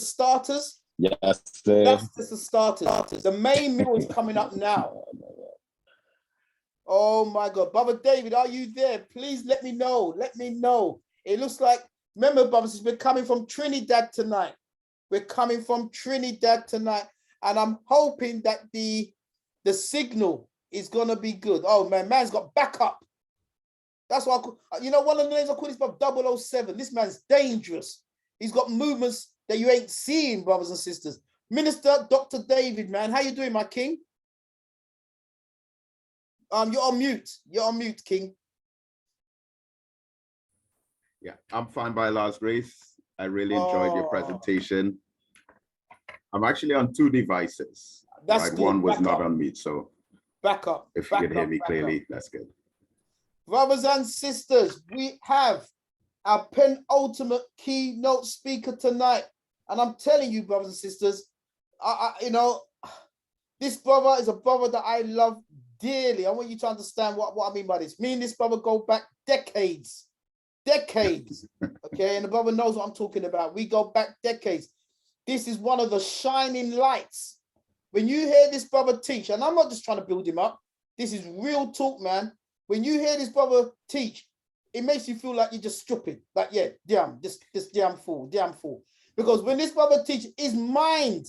starters? Yes, sir. That's just the starters. The main meal is coming up now. Oh my God. Brother David, are you there? Please let me know. Let me know. It looks like, remember, brothers, we're coming from Trinidad tonight. We're coming from Trinidad tonight. And I'm hoping that the signal is going to be good. Oh, man, man's got backup. That's why, one of the names I call this brother 007. This man's dangerous. He's got movements that you ain't seeing, brothers and sisters. Minister Dr. David, man, how you doing, my king? You're on mute. You're on mute, King. Yeah, I'm fine by Lord's grace. I really enjoyed your presentation. I'm actually on 2 devices. That's right? good. One was Back not up. on mute, so Back up. if you Back could hear up, me back clearly, up. that's good. Brothers and sisters, we have our penultimate keynote speaker tonight. And I'm telling you, brothers and sisters, this brother is a brother that I love dearly. I want you to understand what I mean by this. Me and this brother go back decades. Okay, and the brother knows what I'm talking about. We go back decades. This is one of the shining lights. When you hear this brother teach, and I'm not just trying to build him up, this is real talk, man. When you hear this brother teach, it makes you feel like you're just stupid. Like, yeah, damn, this damn fool. Because when this brother teaches, his mind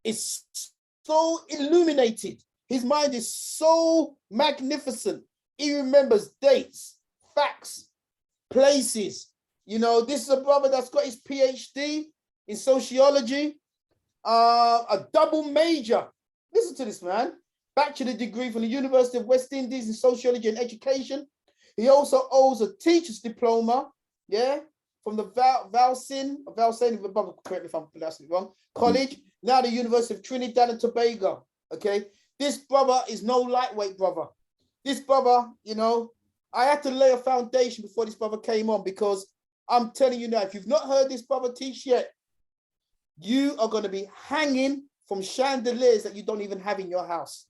is so illuminated. His mind is so magnificent. He remembers dates, facts, places. This is a brother that's got his PhD in sociology, a double major. Listen to this, man. Bachelor degree from the University of West Indies in sociology and education. He also owns a teacher's diploma, from the Valsin, correct me if I'm pronouncing it wrong, college, now the University of Trinidad and Tobago, okay? This brother is no lightweight brother. This brother, I had to lay a foundation before this brother came on, because I'm telling you now, if you've not heard this brother teach yet, you are going to be hanging from chandeliers that you don't even have in your house.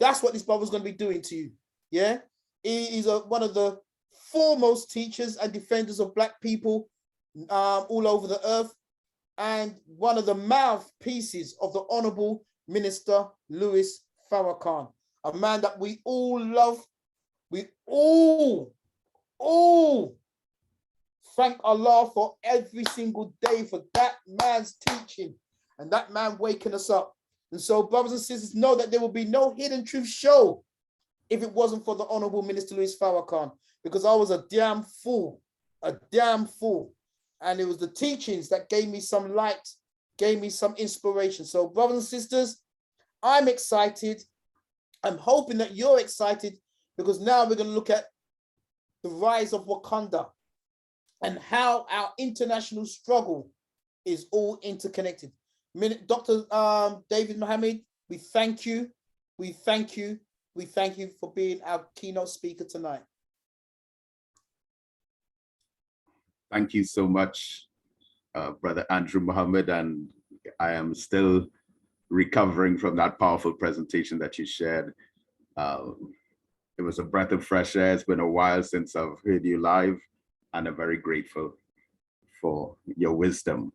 That's what this brother's going to be doing to you, yeah? He is one of the foremost teachers and defenders of Black people all over the earth, and one of the mouthpieces of the Honorable Minister Louis Farrakhan, a man that we all love. We all thank Allah for every single day for that man's teaching and that man waking us up. And so, brothers and sisters, know that there will be no Hidden Truth show if it wasn't for the Honorable Minister Louis Farrakhan, because I was a damn fool. And it was the teachings that gave me some light, gave me some inspiration. So, brothers and sisters, I'm excited. I'm hoping that you're excited, because now we're going to look at the rise of Wakanda and how our international struggle is all interconnected. Dr. David Mohammed, we thank you. We thank you for being our keynote speaker tonight. Thank you so much, Brother Andrew Mohammed, and I am still recovering from that powerful presentation that you shared. It was a breath of fresh air. It's been a while since I've heard you live, and I'm very grateful for your wisdom.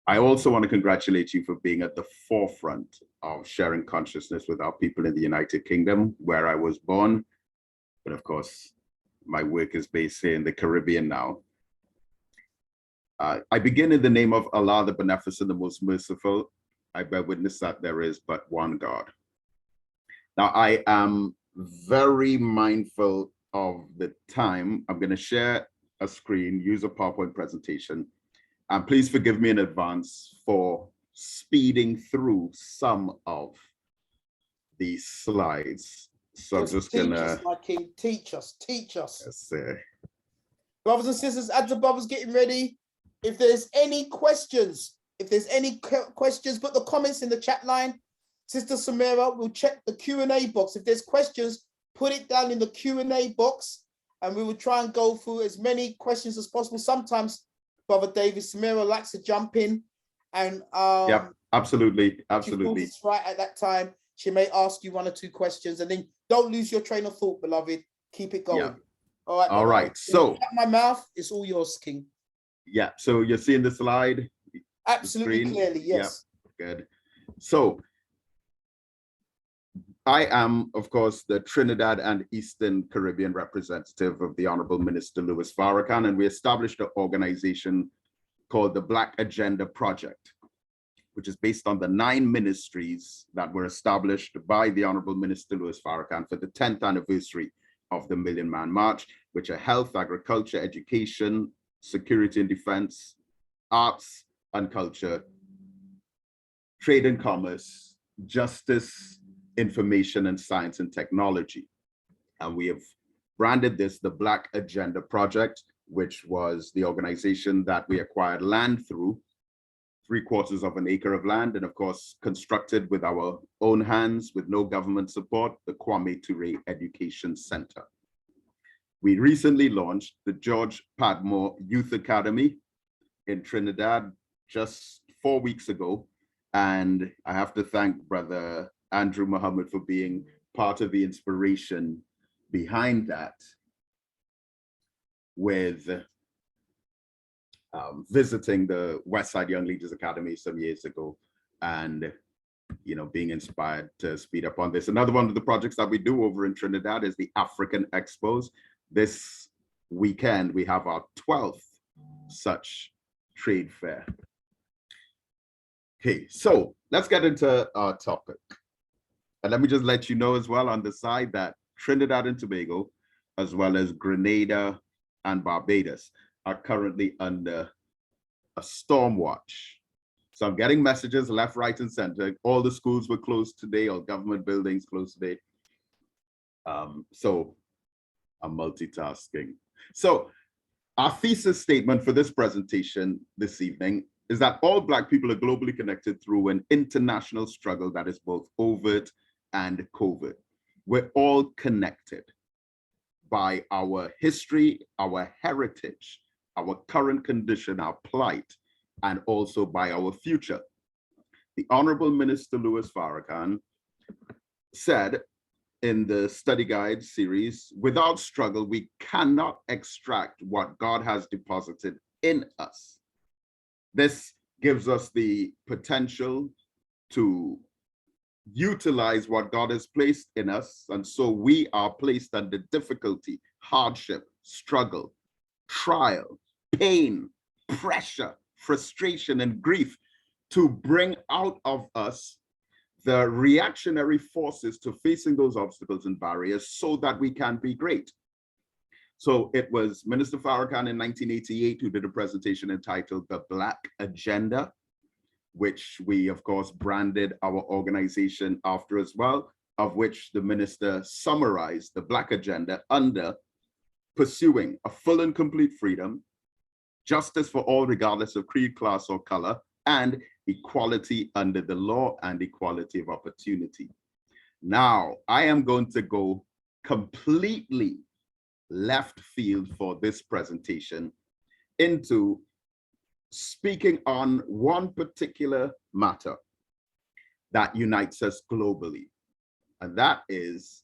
I also want to congratulate you for being at the forefront of sharing consciousness with our people in the United Kingdom, where I was born. But of course, my work is based here in the Caribbean now. I begin in the name of Allah, the Beneficent, the Most Merciful. I bear witness that there is but one God. Now, I am very mindful of the time. I'm going to share a screen, use a PowerPoint presentation. And please forgive me in advance for speeding through some of these slides. So I'm just teach gonna... us, my king, teach us. Yes, sir. Brothers and sisters, as the brothers getting ready, if there's any questions, put the comments in the chat line. Sister Samira will check the Q&A box. If there's questions, put it down in the Q&A box, and we will try and go through as many questions as possible. Sometimes Brother David, Samira likes to jump in, and yeah, absolutely. She feels it's right at that time. She may ask you 1 or 2 questions, and then don't lose your train of thought, beloved. Keep it going. Yeah. All right. So my mouth is all yours, King. Yeah. So you're seeing the slide. Absolutely screen? clearly, yes. Yeah, good. So I am, of course, the Trinidad and Eastern Caribbean representative of the Honorable Minister Louis Farrakhan, and we established an organization called the Black Agenda Project, which is based on the 9 ministries that were established by the Honorable Minister Louis Farrakhan for the 10th anniversary of the Million Man March, which are health, agriculture, education, security and defense, arts and culture, trade and commerce, justice, information and science and technology. And we have branded this the Black Agenda Project, which was the organization that we acquired land through, 3/4 of an acre of land, and of course, constructed with our own hands with no government support, the Kwame Ture Education Center. We recently launched the George Padmore Youth Academy in Trinidad just 4 weeks ago. And I have to thank Brother Andrew Muhammad for being part of the inspiration behind that, with visiting the Westside Young Leaders Academy some years ago and being inspired to speed up on this. Another one of the projects that we do over in Trinidad is the African Expos. This weekend, we have our 12th such trade fair. Okay, so let's get into our topic. And let me just let you know as well on the side that Trinidad and Tobago, as well as Grenada and Barbados, are currently under a storm watch. So I'm getting messages left, right, and center. All the schools were closed today, all government buildings closed today. So I'm multitasking. So our thesis statement for this presentation this evening is that all Black people are globally connected through an international struggle that is both overt and covert. We're all connected by our history, our heritage, our current condition, our plight, and also by our future. The Honorable Minister Louis Farrakhan said in the study guide series, without struggle, we cannot extract what God has deposited in us. This gives us the potential to utilize what God has placed in us. And so we are placed under difficulty, hardship, struggle, trial, pain, pressure, frustration, and grief to bring out of us the reactionary forces to facing those obstacles and barriers so that we can be great. So it was Minister Farrakhan in 1988 who did a presentation entitled The Black Agenda, which we, of course, branded our organization after as well, of which the minister summarized the Black Agenda under pursuing a full and complete freedom, justice for all regardless of creed, class, or color, and equality under the law and equality of opportunity. Now, I am going to go completely left field for this presentation into speaking on one particular matter that unites us globally, and that is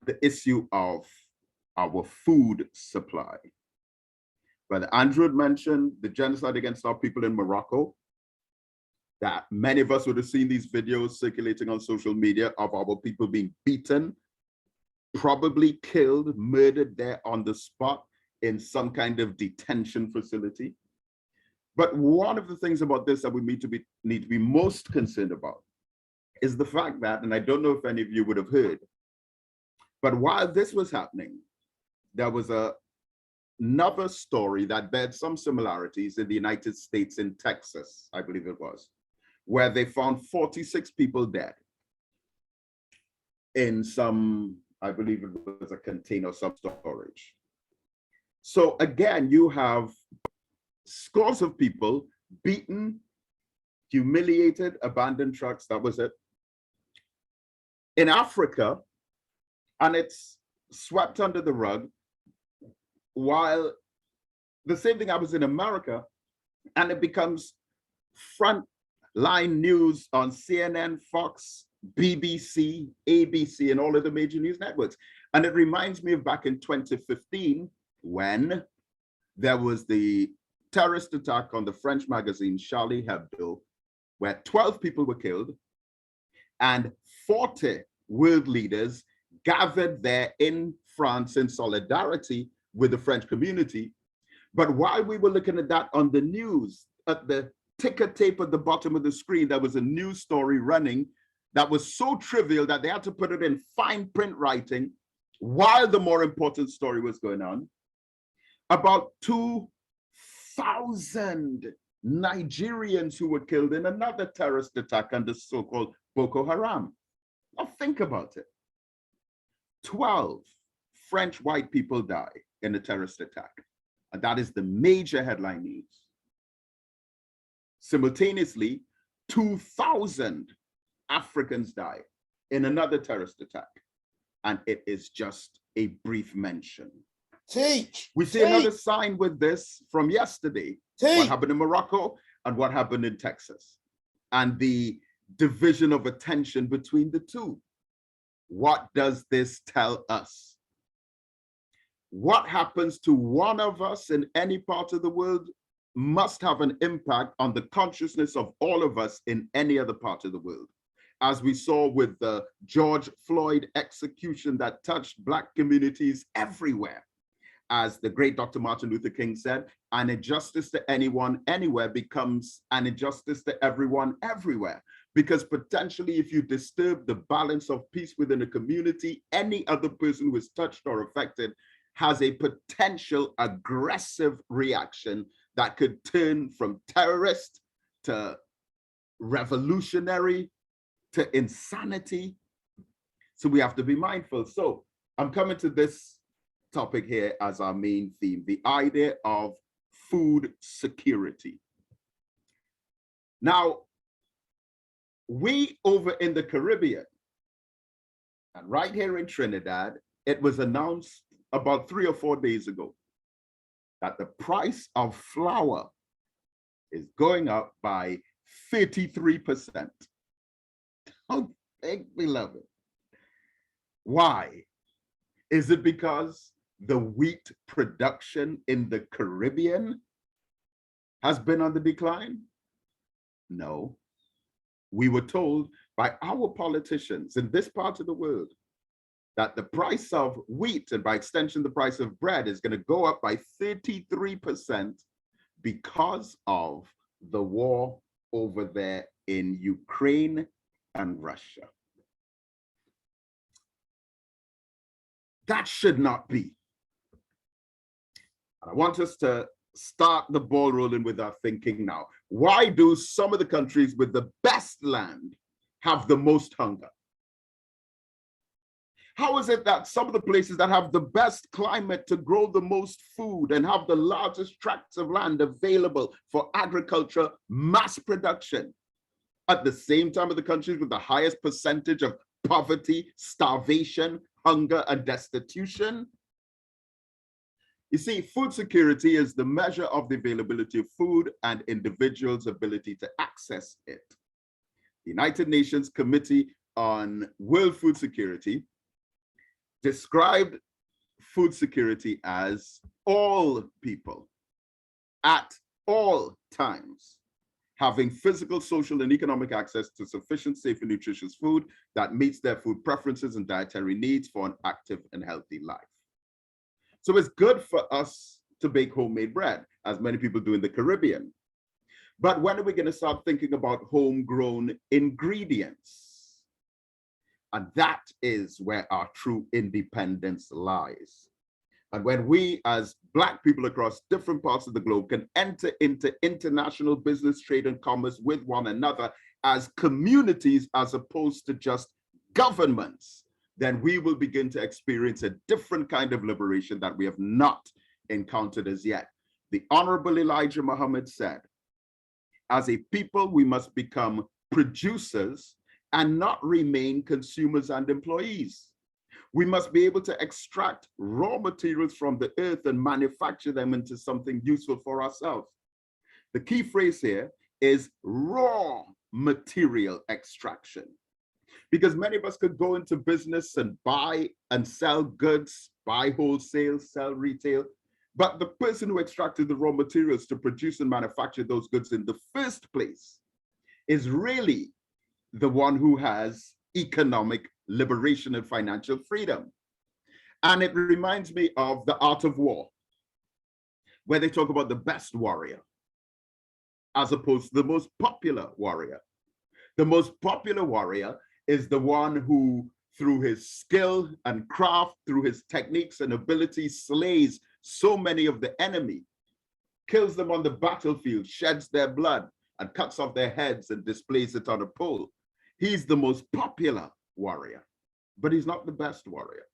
the issue of our food supply. Brother Andrew had mentioned the genocide against our people in Morocco, that many of us would have seen these videos circulating on social media of our people being beaten, probably killed, murdered there on the spot in some kind of detention facility. But one of the things about this that we need to be most concerned about is the fact that, and I don't know if any of you would have heard, but while this was happening, there was another story that bears some similarities in the United States, in Texas, I believe it was, where they found 46 people dead in some, I believe it was a container of some storage. So again, you have scores of people beaten, humiliated, abandoned trucks, that was it, in Africa, and it's swept under the rug, while the same thing happens in America, and it becomes front line news on CNN, Fox, BBC, ABC, and all of the major news networks. And it reminds me of back in 2015, when there was the terrorist attack on the French magazine Charlie Hebdo, where 12 people were killed and 40 world leaders gathered there in France in solidarity with the French community. But while we were looking at that on the news, at the ticker tape at the bottom of the screen, there was a news story running that was so trivial that they had to put it in fine print writing while the more important story was going on. About 2,000 Nigerians who were killed in another terrorist attack under so-called Boko Haram. Now think about it. 12 French white people die in a terrorist attack. And that is the major headline news. Simultaneously, 2,000 Africans die in another terrorist attack. And it is just a brief mention. Teach. We see another sign with this from yesterday. What happened in Morocco and what happened in Texas. And the division of attention between the two. What does this tell us? What happens to one of us in any part of the world must have an impact on the consciousness of all of us in any other part of the world. As we saw with the George Floyd execution that touched Black communities everywhere. As the great Dr. Martin Luther King said, an injustice to anyone anywhere becomes an injustice to everyone everywhere. Because potentially if you disturb the balance of peace within a community, any other person who is touched or affected has a potential aggressive reaction that could turn from terrorist to revolutionary to insanity. So we have to be mindful. So I'm coming to this topic here as our main theme, the idea of food security. Now, we over in the Caribbean, and right here in Trinidad, it was announced about 3 or 4 days ago that the price of flour is going up by 33%. Oh, thank beloved. Why? Is it because the wheat production in the Caribbean has been on the decline? No. We were told by our politicians in this part of the world that the price of wheat, and by extension the price of bread, is going to go up by 33% because of the war over there in Ukraine and Russia. That should not be. And I want us to start the ball rolling with our thinking now. Why do some of the countries with the best land have the most hunger? How is it that some of the places that have the best climate to grow the most food and have the largest tracts of land available for agriculture, mass production, at the same time of the countries with the highest percentage of poverty, starvation, hunger, and destitution? You see, food security is the measure of the availability of food and individuals' ability to access it. The United Nations Committee on World Food Security described food security as all people at all times having physical, social, and economic access to sufficient, safe, and nutritious food that meets their food preferences and dietary needs for an active and healthy life. So it's good for us to bake homemade bread, as many people do in the Caribbean. But when are we going to start thinking about homegrown ingredients? And that is where our true independence lies. And when we, as Black people across different parts of the globe, can enter into international business, trade, and commerce with one another as communities, as opposed to just governments, then we will begin to experience a different kind of liberation that we have not encountered as yet. The Honorable Elijah Muhammad said, as a people, we must become producers and not remain consumers and employees. We must be able to extract raw materials from the earth and manufacture them into something useful for ourselves. The key phrase here is raw material extraction. Because many of us could go into business and buy and sell goods, buy wholesale, sell retail, But the person who extracted the raw materials to produce and manufacture those goods in the first place is really the one who has economic liberation and financial freedom. And it reminds me of The Art of War, where they talk about the best warrior as opposed to the most popular warrior. The most popular warrior is the one who, through his skill and craft, through his techniques and abilities, slays so many of the enemy, kills them on the battlefield, sheds their blood, and cuts off their heads and displays it on a pole. He's the most popular warrior, but he's not the best warrior.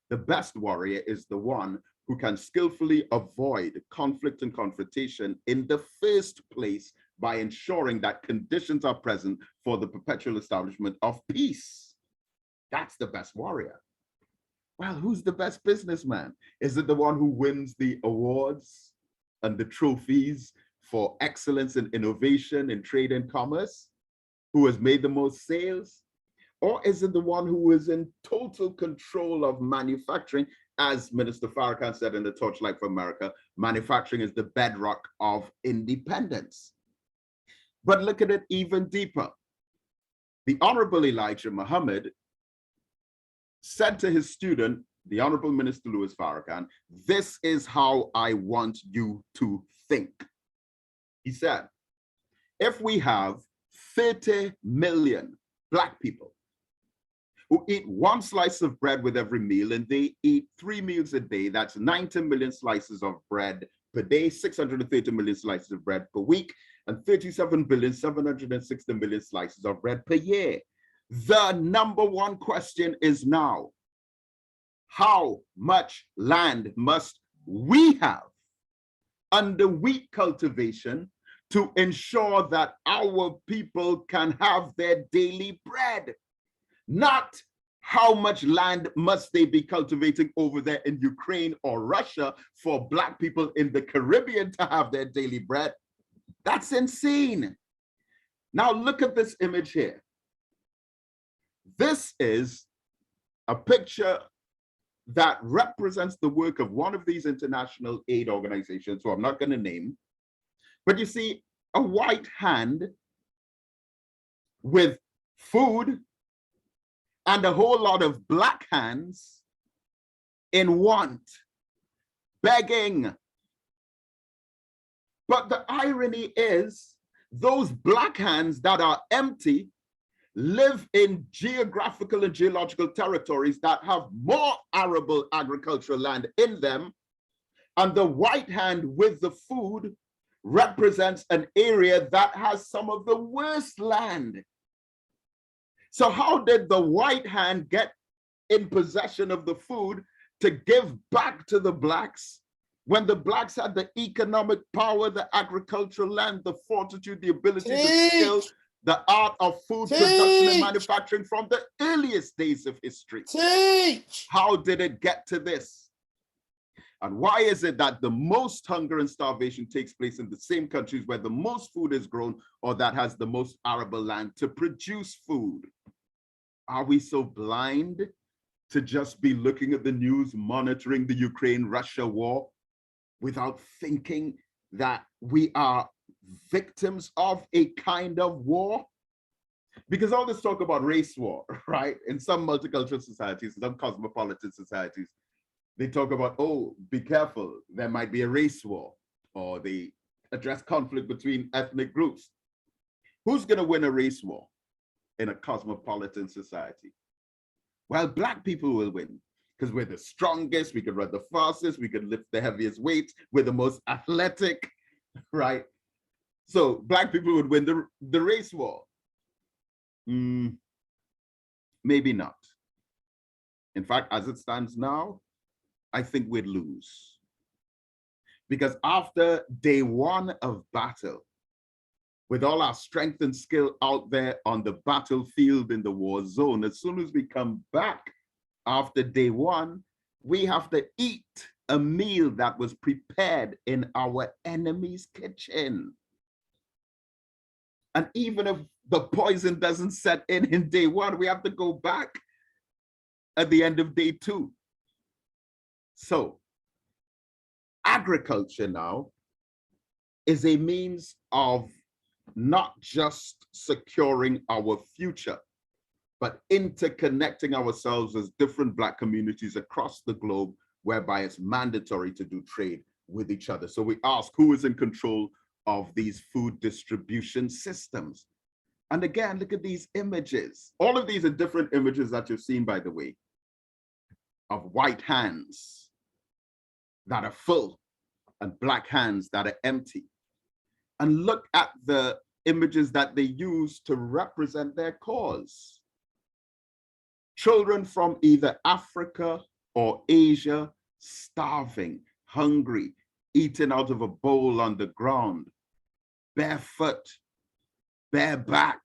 The best warrior is the one who can skillfully avoid conflict and confrontation in the first place by ensuring that conditions are present for the perpetual establishment of peace. That's the best warrior. Well, who's the best businessman? Is it the one who wins the awards and the trophies for excellence in innovation in trade and commerce? Who has made the most sales? Or is it the one who is in total control of manufacturing? As Minister Farrakhan said in the Torchlight for America, manufacturing is the bedrock of independence. But look at it even deeper. The Honorable Elijah Muhammad said to his student, the Honorable Minister Louis Farrakhan, "This is how I want you to think." He said, if we have 30 million Black people who eat one slice of bread with every meal, and they eat 3 meals a day, that's 90 million slices of bread per day, 630 million slices of bread per week, and 37,760,000,000 slices of bread per year. The number one question is now, how much land must we have under wheat cultivation to ensure that our people can have their daily bread? Not how much land must they be cultivating over there in Ukraine or Russia for Black people in the Caribbean to have their daily bread. That's insane. Now look at this image here. This is a picture that represents the work of one of these international aid organizations, who I'm not going to name. But you see a white hand with food and a whole lot of Black hands in want, begging. But the irony is, those Black hands that are empty live in geographical and geological territories that have more arable agricultural land in them, and the white hand with the food represents an area that has some of the worst land. So how did the white hand get in possession of the food to give back to the Blacks when the Blacks had the economic power, the agricultural land, the fortitude, the ability, the skill, the art of food production and manufacturing from the earliest days of history? How did it get to this? And why is it that the most hunger and starvation takes place in the same countries where the most food is grown, or that has the most arable land to produce food? Are we so blind to just be looking at the news, monitoring the Ukraine-Russia war, without thinking that we are victims of a kind of war? Because all this talk about race war, right? In some multicultural societies, some cosmopolitan societies, they talk about, oh, be careful, there might be a race war, or they address conflict between ethnic groups. Who's going to win a race war in a cosmopolitan society? Well, Black people will win, because we're the strongest, we can run the fastest, we can lift the heaviest weights, we're the most athletic, right? So Black people would win the race war. Maybe not. In fact, as it stands now, I think we'd lose. Because after day one of battle, with all our strength and skill out there on the battlefield in the war zone, as soon as we come back after day one, we have to eat a meal that was prepared in our enemy's kitchen. And even if the poison doesn't set in day one, we have to go back at the end of day two. So agriculture now is a means of not just securing our future, but interconnecting ourselves as different Black communities across the globe, whereby it's mandatory to do trade with each other. So we ask, who is in control of these food distribution systems? And again, look at these images. All of these are different images that you've seen, by the way, of white hands that are full and Black hands that are empty. And look at the images that they use to represent their cause. Children from either Africa or Asia, starving, hungry, eating out of a bowl on the ground, barefoot, bareback,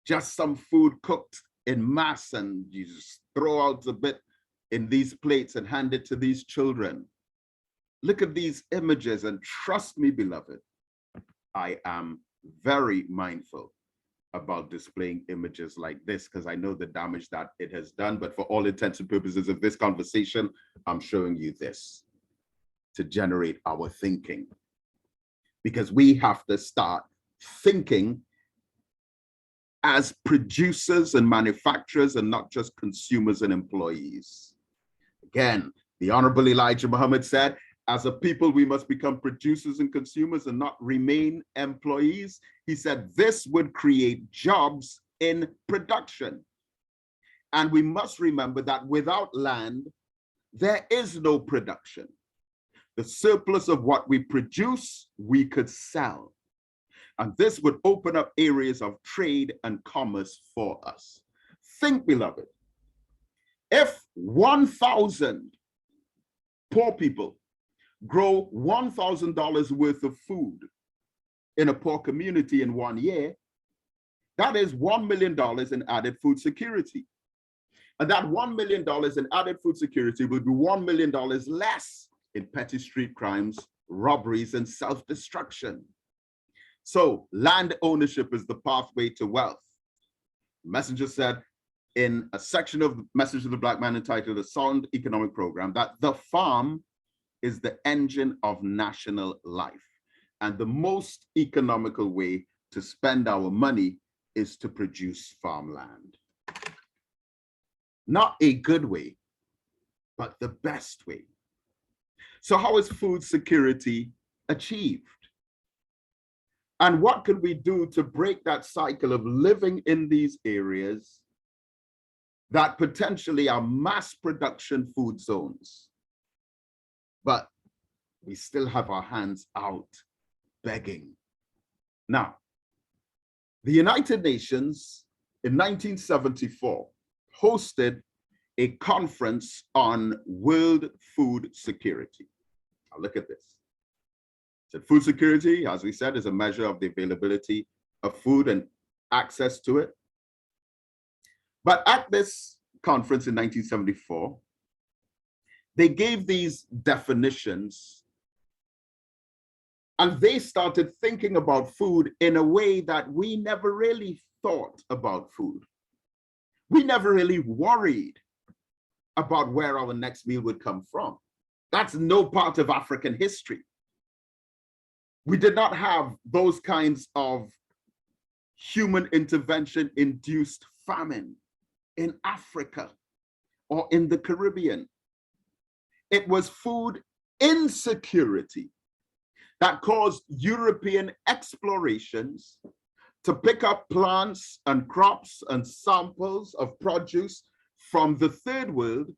just some food cooked in mass, and you just throw out a bit in these plates and hand it to these children. Look at these images, and trust me, beloved, I am very mindful about displaying images like this because I know the damage that it has done. But for all intents and purposes of this conversation, I'm showing you this to generate our thinking, because we have to start thinking as producers and manufacturers and not just consumers and employees. Again, the Honorable Elijah Muhammad said, as a people, we must become producers and consumers and not remain employees. He said this would create jobs in production. And we must remember that without land, there is no production. The surplus of what we produce, we could sell. And this would open up areas of trade and commerce for us. Think, beloved, if 1,000 poor people grow $1,000 worth of food in a poor community in 1 year, that is $1 million in added food security. And that $1 million in added food security would be $1 million less in petty street crimes, robberies, and self-destruction. So land ownership is the pathway to wealth. Messenger said in a section of the Message of the Black Man entitled A Sound Economic Program that the farm is the engine of national life. And the most economical way to spend our money is to produce farmland. Not a good way, but the best way. So how is food security achieved? And what could we do to break that cycle of living in these areas that potentially are mass production food zones? But we still have our hands out begging. Now, the United Nations in 1974 hosted a conference on world food security. Now look at this. So food security, as we said, is a measure of the availability of food and access to it. But at this conference in 1974, they gave these definitions and they started thinking about food in a way that we never really thought about food. We never really worried about where our next meal would come from. That's no part of African history. We did not have those kinds of human intervention induced famine in Africa or in the Caribbean. It was food insecurity that caused European explorations to pick up plants and crops and samples of produce from the third world,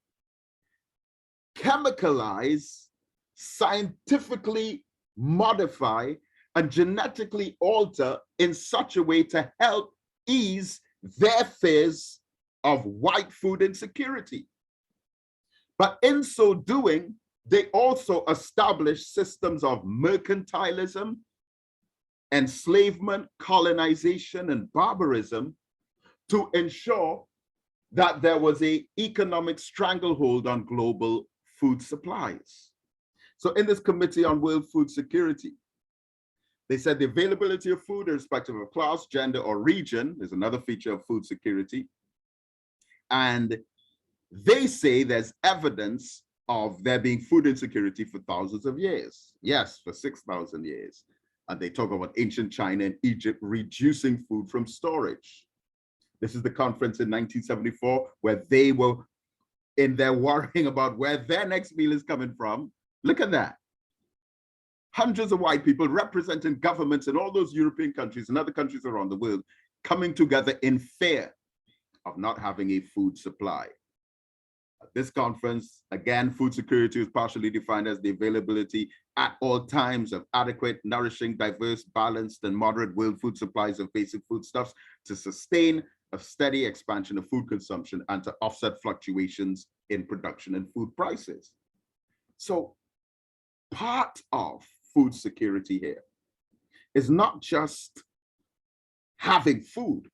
chemicalize, scientifically modify, and genetically alter in such a way to help ease their fears of white food insecurity. But in so doing, they also established systems of mercantilism, enslavement, colonization, and barbarism to ensure that there was an economic stranglehold on global food supplies. So in this Committee on World Food Security, they said the availability of food irrespective of class, gender, or region is another feature of food security. And they say there's evidence of there being food insecurity for thousands of years. Yes, for 6,000 years. And they talk about ancient China and Egypt reducing food from storage. This is the conference in 1974 where they were in there worrying about where their next meal is coming from. Look at that. Hundreds of white people representing governments in all those European countries and other countries around the world coming together in fear of not having a food supply. At this conference, again, food security is partially defined as the availability at all times of adequate, nourishing, diverse, balanced, and moderate world food supplies of basic foodstuffs to sustain a steady expansion of food consumption and to offset fluctuations in production and food prices. So part of food security here is not just having food,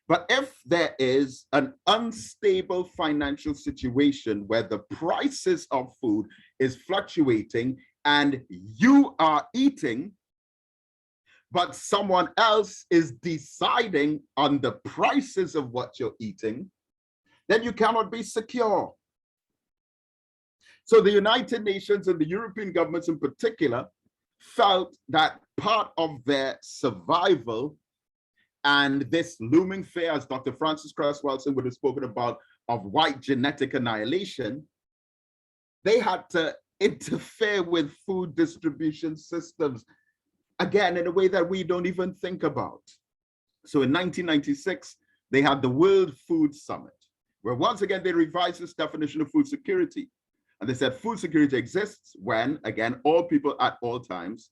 but if there is an unstable financial situation where the prices of food is fluctuating and you are eating, but someone else is deciding on the prices of what you're eating, then you cannot be secure. So the United Nations and the European governments in particular felt that part of their survival and this looming fear, as Dr. Francis Cress-Welsing would have spoken about, of white genetic annihilation, they had to interfere with food distribution systems, again, in a way that we don't even think about. So in 1996, they had the World Food Summit, where once again, they revised this definition of food security. And they said food security exists when, again, all people at all times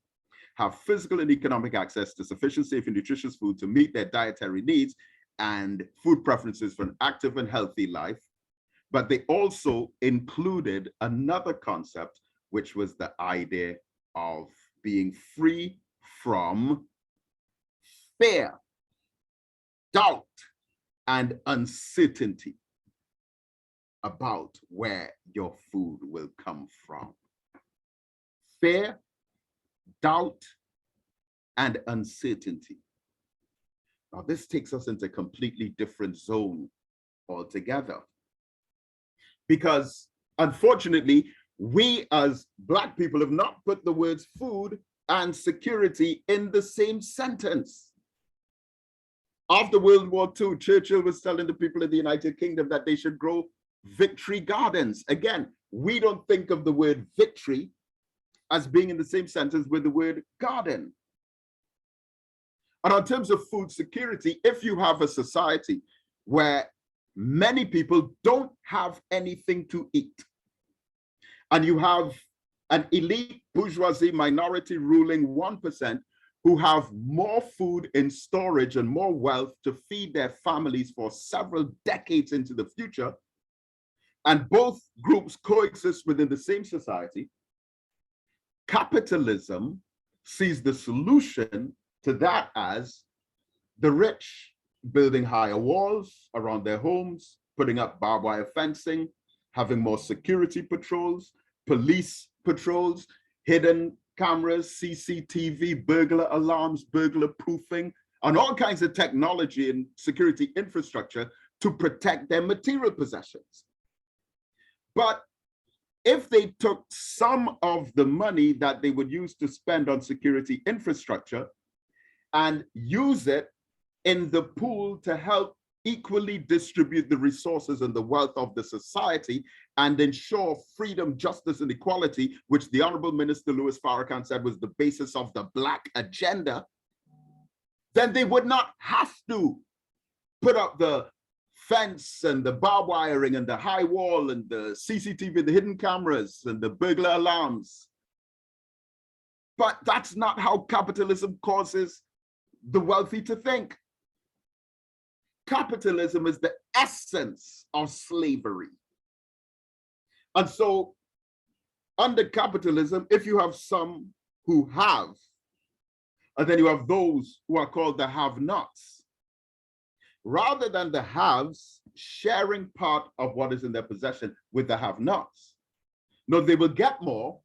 have physical and economic access to sufficient, safe, and nutritious food to meet their dietary needs and food preferences for an active and healthy life. But they also included another concept, which was the idea of being free from fear, doubt, and uncertainty about where your food will come from. Fear, doubt, and uncertainty. Now, this takes us into a completely different zone altogether. Because unfortunately, we as Black people have not put the words food and security in the same sentence. After World War II, Churchill was telling the people of the United Kingdom that they should grow victory gardens. Again, we don't think of the word victory as being in the same sentence with the word garden. And in terms of food security, if you have a society where many people don't have anything to eat, and you have an elite bourgeoisie minority ruling 1% who have more food in storage and more wealth to feed their families for several decades into the future, and both groups coexist within the same society, capitalism sees the solution to that as the rich building higher walls around their homes, putting up barbed wire fencing, having more security patrols, police patrols, hidden cameras, CCTV, burglar alarms, burglar proofing, and all kinds of technology and security infrastructure to protect their material possessions. But if they took some of the money that they would use to spend on security infrastructure and use it in the pool to help equally distribute the resources and the wealth of the society and ensure freedom, justice, and equality, which the Honorable Minister Louis Farrakhan said was the basis of the Black agenda, then they would not have to put up the fence and the barbed wiring and the high wall and the CCTV, the hidden cameras and the burglar alarms. But that's not how capitalism causes the wealthy to think. Capitalism is the essence of slavery. And so under capitalism, if you have some who have, and then you have those who are called the have-nots, rather than the haves sharing part of what is in their possession with the have-nots, no, they will get more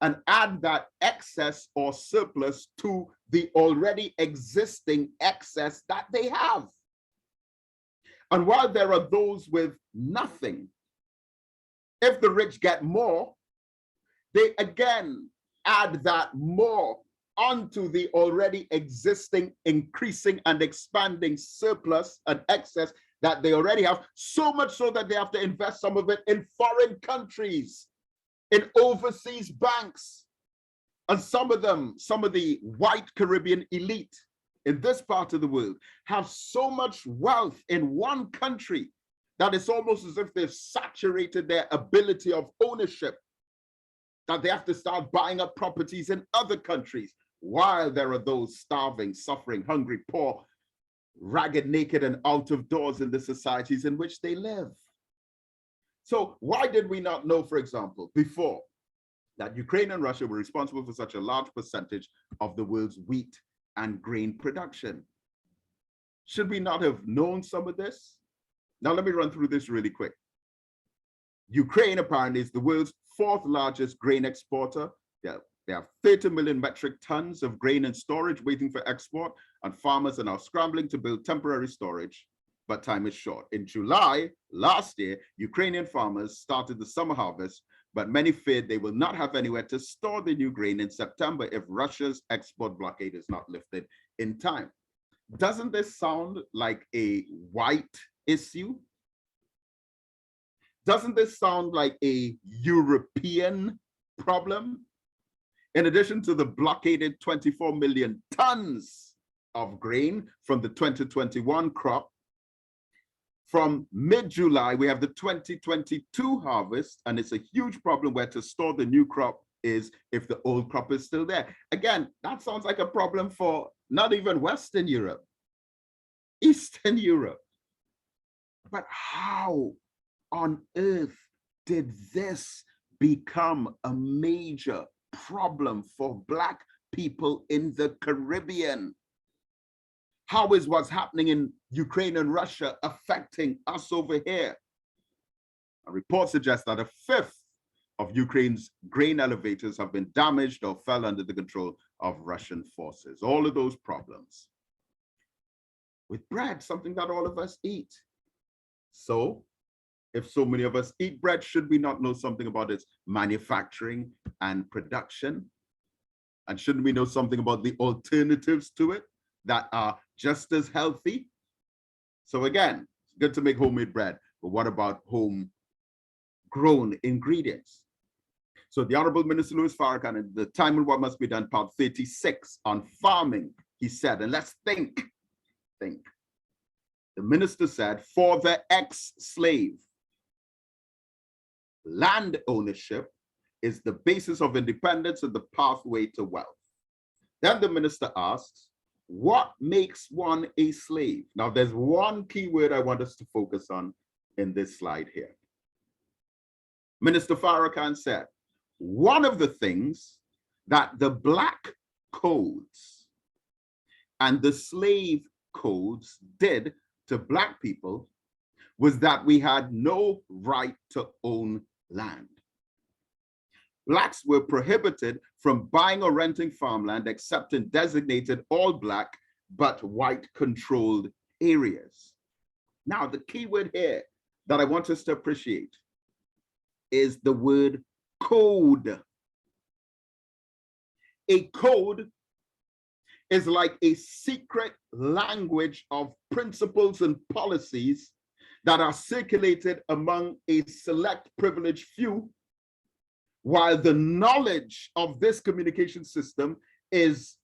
and add that excess or surplus to the already existing excess that they have. And while there are those with nothing, If the rich get more, they again add that more onto the already existing, increasing and expanding surplus and excess that they already have, so much so that they have to invest some of it in foreign countries, in overseas banks. And some of the white Caribbean elite in this part of the world have so much wealth in one country that it's almost as if they've saturated their ability of ownership, that they have to start buying up properties in other countries, while there are those starving, suffering, hungry, poor, ragged, naked, and out of doors in the societies in which they live. So why did we not know, for example, before, that Ukraine and Russia were responsible for such a large percentage of the world's wheat and grain production? Should we not have known some of this? Now, let me run through this really quick. Ukraine apparently is the world's fourth largest grain exporter. They have 30 million metric tons of grain in storage waiting for export, and farmers are now scrambling to build temporary storage, but time is short. In July last year, Ukrainian farmers started the summer harvest, but many feared they will not have anywhere to store the new grain in September if Russia's export blockade is not lifted in time. Doesn't this sound like a white issue? Doesn't this sound like a European problem? In addition to the blockaded 24 million tons of grain from the 2021 crop, from mid-July, we have the 2022 harvest, and it's a huge problem where to store the new crop is if the old crop is still there. Again, that sounds like a problem for not even Western Europe, Eastern Europe. But how on earth did this become a major problem for Black people in the Caribbean? How is what's happening in Ukraine and Russia affecting us over here? A report suggests that a fifth of Ukraine's grain elevators have been damaged or fell under the control of Russian forces. All of those problems. With bread, something that all of us eat. So, if so many of us eat bread, should we not know something about its manufacturing and production? And shouldn't we know something about the alternatives to it that are just as healthy? So again, it's good to make homemade bread, but what about home-grown ingredients? So the Honorable Minister Louis Farrakhan, in the Time and What Must Be Done, part 36 on farming, he said, and let's think. The minister said, for the ex-slave, land ownership is the basis of independence and the pathway to wealth. Then the minister asks, what makes one a slave? Now, there's one key word I want us to focus on in this slide here. Minister Farrakhan said, one of the things that the Black codes and the slave codes did to Black people was that we had no right to own land. Blacks were prohibited from buying or renting farmland except in designated all Black but white controlled areas. Now, the key word here that I want us to appreciate is the word code. A code is like a secret language of principles and policies that are circulated among a select privileged few, while the knowledge of this communication system is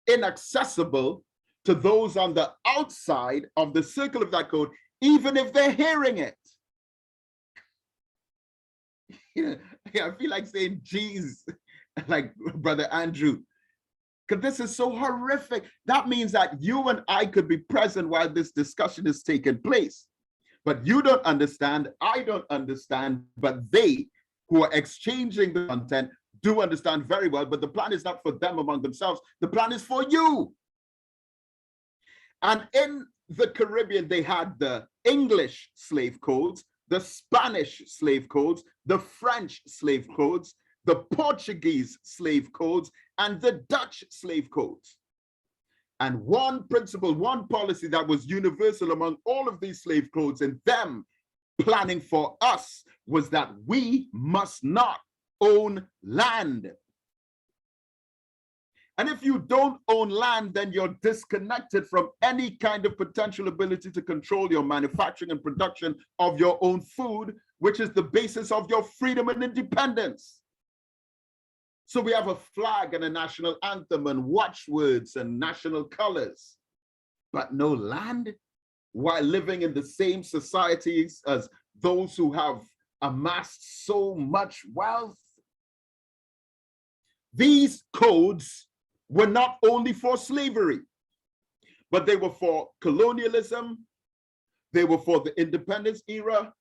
inaccessible to those on the outside of the circle of that code, even if they're hearing it. I feel like saying geez, like Brother Andrew, because this is so horrific. That means that you and I could be present while this discussion is taking place. But you don't understand, I don't understand, but they who are exchanging the content do understand very well, but the plan is not for them among themselves. The plan is for you. And in the Caribbean, they had the English slave codes, the Spanish slave codes, the French slave codes, the Portuguese slave codes, and the Dutch slave codes. And one principle, one policy that was universal among all of these slave codes, and them planning for us was that we must not own land. And if you don't own land, then you're disconnected from any kind of potential ability to control your manufacturing and production of your own food, which is the basis of your freedom and independence. So we have a flag and a national anthem and watchwords and national colors, but no land, while living in the same societies as those who have amassed so much wealth. These codes were not only for slavery, but they were for colonialism, they were for the independence era,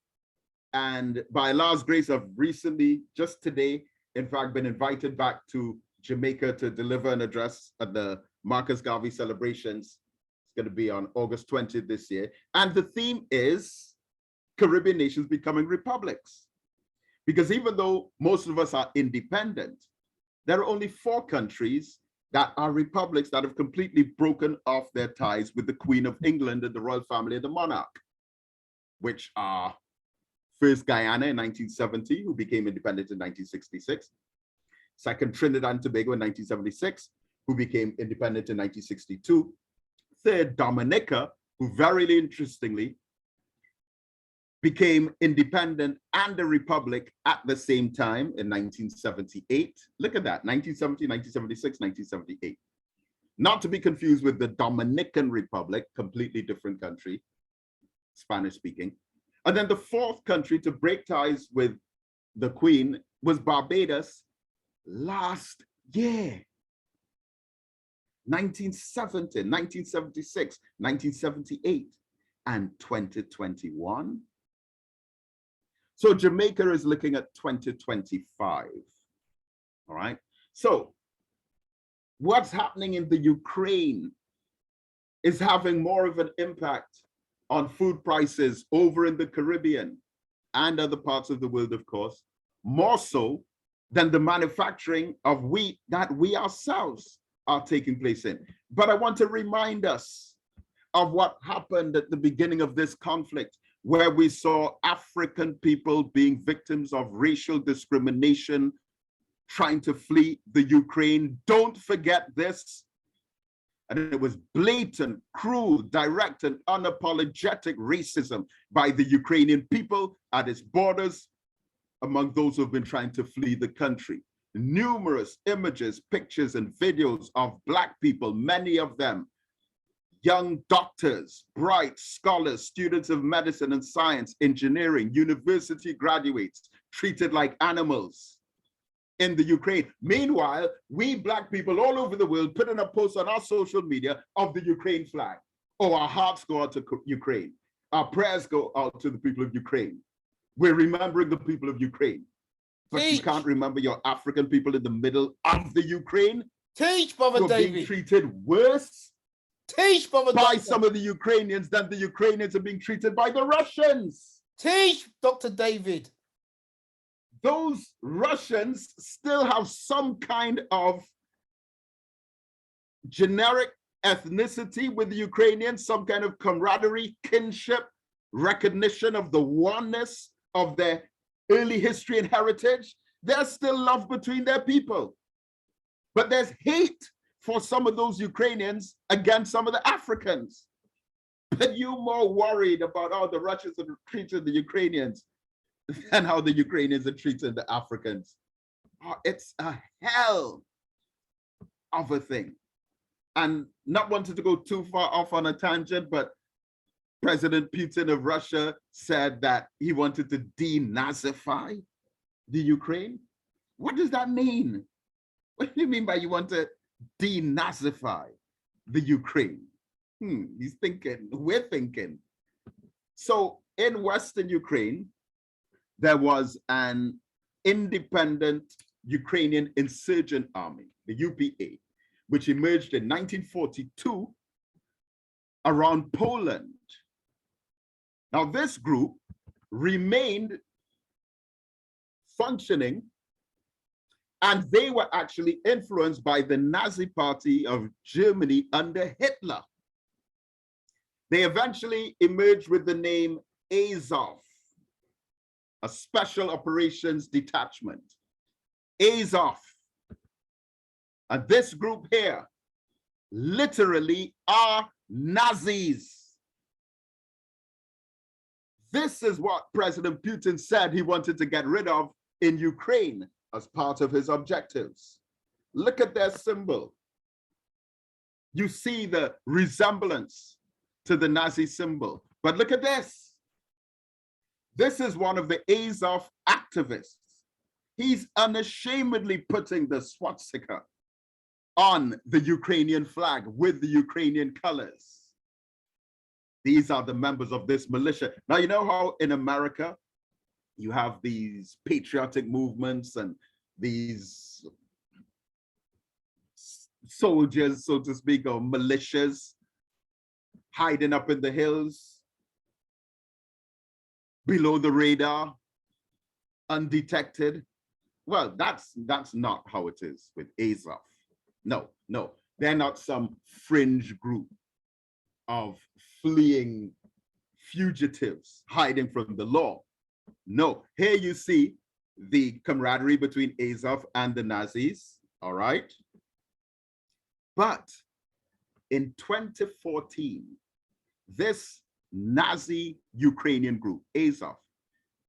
and by Allah's grace, I've recently, just today, in fact, been invited back to Jamaica to deliver an address at the Marcus Garvey celebrations. It's going to be on August 20th this year. And the theme is Caribbean nations becoming republics. Because even though most of us are independent, there are only 4 countries that are republics that have completely broken off their ties with the Queen of England and the royal family and the monarch, which are first Guyana in 1970, who became independent in 1966. Second, Trinidad and Tobago in 1976, who became independent in 1962. Third, Dominica, who very interestingly became independent and a republic at the same time in 1978. Look at that, 1970, 1976, 1978. Not to be confused with the Dominican Republic, completely different country, Spanish speaking. And then the 4th country to break ties with the Queen was Barbados last year. 1970, 1976, 1978, and 2021. So Jamaica is looking at 2025, all right? So what's happening in the Ukraine is having more of an impact on food prices over in the Caribbean and other parts of the world, of course, more so than the manufacturing of wheat that we ourselves are taking place in. But I want to remind us of what happened at the beginning of this conflict, where we saw African people being victims of racial discrimination, trying to flee the Ukraine. Don't forget this. And it was blatant, cruel, direct, and unapologetic racism by the Ukrainian people at its borders among those who have been trying to flee the country. Numerous images, pictures, and videos of Black people, many of them young doctors, bright scholars, students of medicine and science, engineering, university graduates, treated like animals in the Ukraine. Meanwhile, we Black people all over the world put in a post on our social media of the Ukraine flag. Oh, our hearts go out to Ukraine. Our prayers go out to the people of Ukraine. We're remembering the people of Ukraine. But you can't remember your African people in the middle of the Ukraine? Teach, Brother David. Being treated worse Teach, Brother by Doctor. some of the Ukrainians than the Ukrainians are being treated by the Russians. Teach, Dr. David. Those Russians still have some kind of generic ethnicity with the Ukrainians, some kind of camaraderie, kinship, recognition of the oneness of their early history and heritage. There's still love between their people. But there's hate for some of those Ukrainians against some of the Africans. But you're more worried about how the Russians are treating the Ukrainians than how the Ukrainians are treating the Africans. It's a hell of a thing. And not wanting to go too far off on a tangent, but President Putin of Russia said that he wanted to denazify the Ukraine. What does that mean? What do you mean by you want to denazify the Ukraine? He's thinking, we're thinking. So in Western Ukraine, there was an independent Ukrainian insurgent army, the UPA, which emerged in 1942 around Poland. Now, this group remained functioning, and they were actually influenced by the Nazi Party of Germany under Hitler. They eventually emerged with the name Azov, a special operations detachment, Azov. And this group here literally are Nazis. This is what President Putin said he wanted to get rid of in Ukraine as part of his objectives. Look at their symbol. You see the resemblance to the Nazi symbol. But look at this. This is one of the Azov activists. He's unashamedly putting the swastika on the Ukrainian flag with the Ukrainian colors. These are the members of this militia. Now, you know how in America, you have these patriotic movements and these soldiers, so to speak, or militias hiding up in the hills, below the radar, undetected. Well, that's not how it is with Azov. No, they're not some fringe group of fleeing fugitives hiding from the law. No, here you see the camaraderie between Azov and the Nazis, all right? But in 2014, this Nazi Ukrainian group, Azov,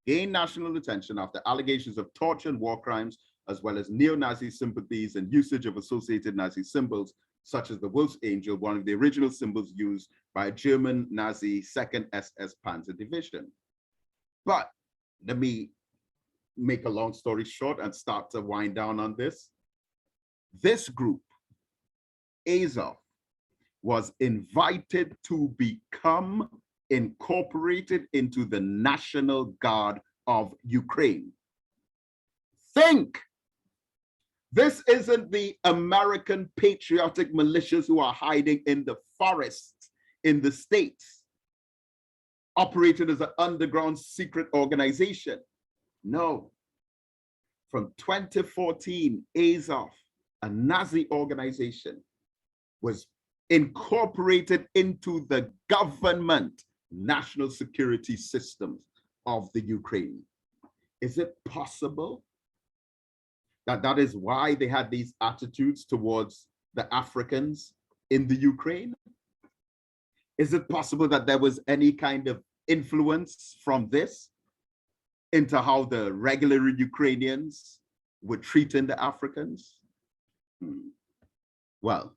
gained national attention after allegations of torture and war crimes, as well as neo-Nazi sympathies and usage of associated Nazi symbols, such as the Wolf's Angel, one of the original symbols used by a German Nazi 2nd SS Panzer Division. But let me make a long story short and start to wind down on this. This group, Azov, was invited to become incorporated into the National Guard of Ukraine. Think! This isn't the American patriotic militias who are hiding in the forests in the States, operated as an underground secret organization. No. From 2014, Azov, a Nazi organization, was incorporated into the government national security systems of the Ukraine. Is it possible that that is why they had these attitudes towards the Africans in the Ukraine? Is it possible that there was any kind of influence from this into how the regular Ukrainians were treating the Africans? Well,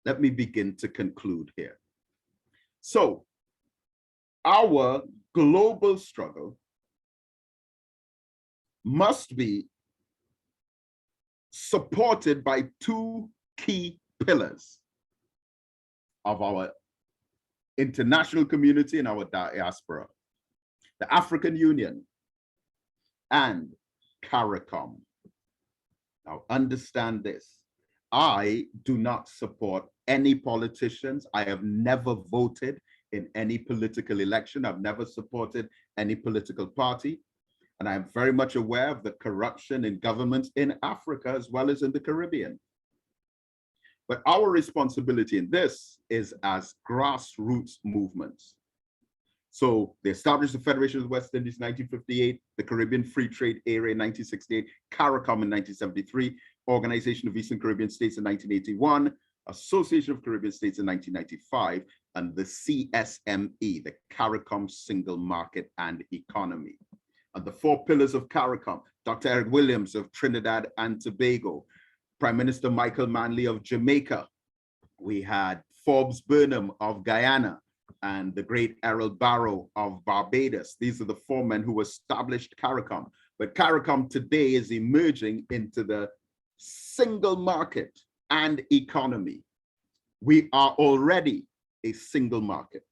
let me begin to conclude here. So, our global struggle must be supported by two key pillars of our international community and our diaspora: the African Union and CARICOM. Now, understand this. I do not support any politicians. I have never voted in any political election. I've never supported any political party. And I'm very much aware of the corruption in governments in Africa as well as in the Caribbean. But our responsibility in this is as grassroots movements. So they established the Federation of the West Indies in 1958, the Caribbean Free Trade Area in 1968, CARICOM in 1973, Organization of Eastern Caribbean States in 1981, Association of Caribbean States in 1995, and the CSME, the CARICOM Single Market and Economy. And the four pillars of CARICOM: Dr. Eric Williams of Trinidad and Tobago, Prime Minister Michael Manley of Jamaica, we had Forbes Burnham of Guyana, and the great Errol Barrow of Barbados. These are the four men who established CARICOM. But CARICOM today is emerging into the single market and economy. We are already a single market.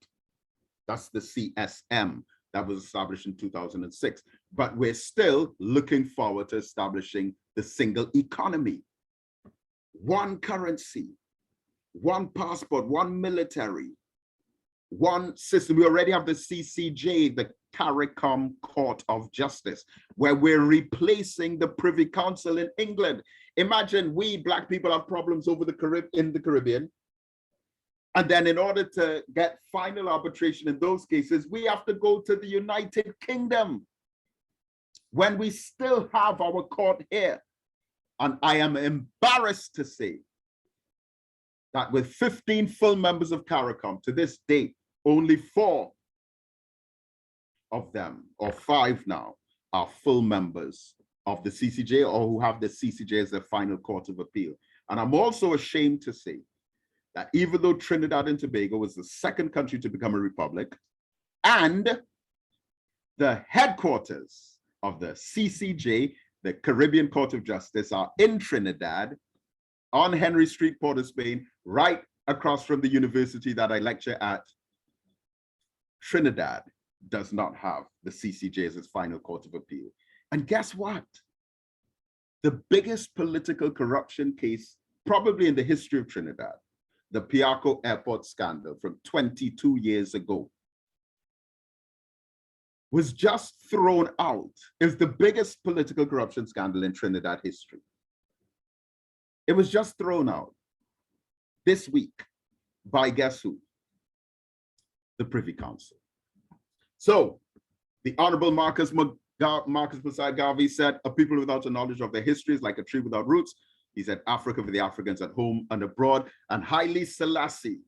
That's the CSM that was established in 2006. But we're still looking forward to establishing the single economy. One currency, one passport, one military, one system. We already have the CCJ, the CARICOM Court of Justice, where we're replacing the Privy Council in England. Imagine we Black people have problems over in the Caribbean. And then in order to get final arbitration in those cases, we have to go to the United Kingdom. when we still have our court here. And I am embarrassed to say that with 15 full members of CARICOM, to this date, only 4 of them, or 5 now, are full members of the CCJ or who have the CCJ as their final court of appeal. And I'm also ashamed to say that even though Trinidad and Tobago was the 2nd country to become a republic, and the headquarters of the CCJ, the Caribbean Court of Justice, are in Trinidad, on Henry Street, Port of Spain, right across from the university that I lecture at, Trinidad does not have the CCJ as its final court of appeal. And guess what? The biggest political corruption case probably in the history of Trinidad, the Piarco Airport scandal from 22 years ago, was just thrown out. It's the biggest political corruption scandal in Trinidad history. It was just thrown out this week by guess who? The Privy Council. So the Honorable Marcus Messiah Garvey said, a people without a knowledge of their history is like a tree without roots. He said, Africa for the Africans at home and abroad. And Haile Selassie,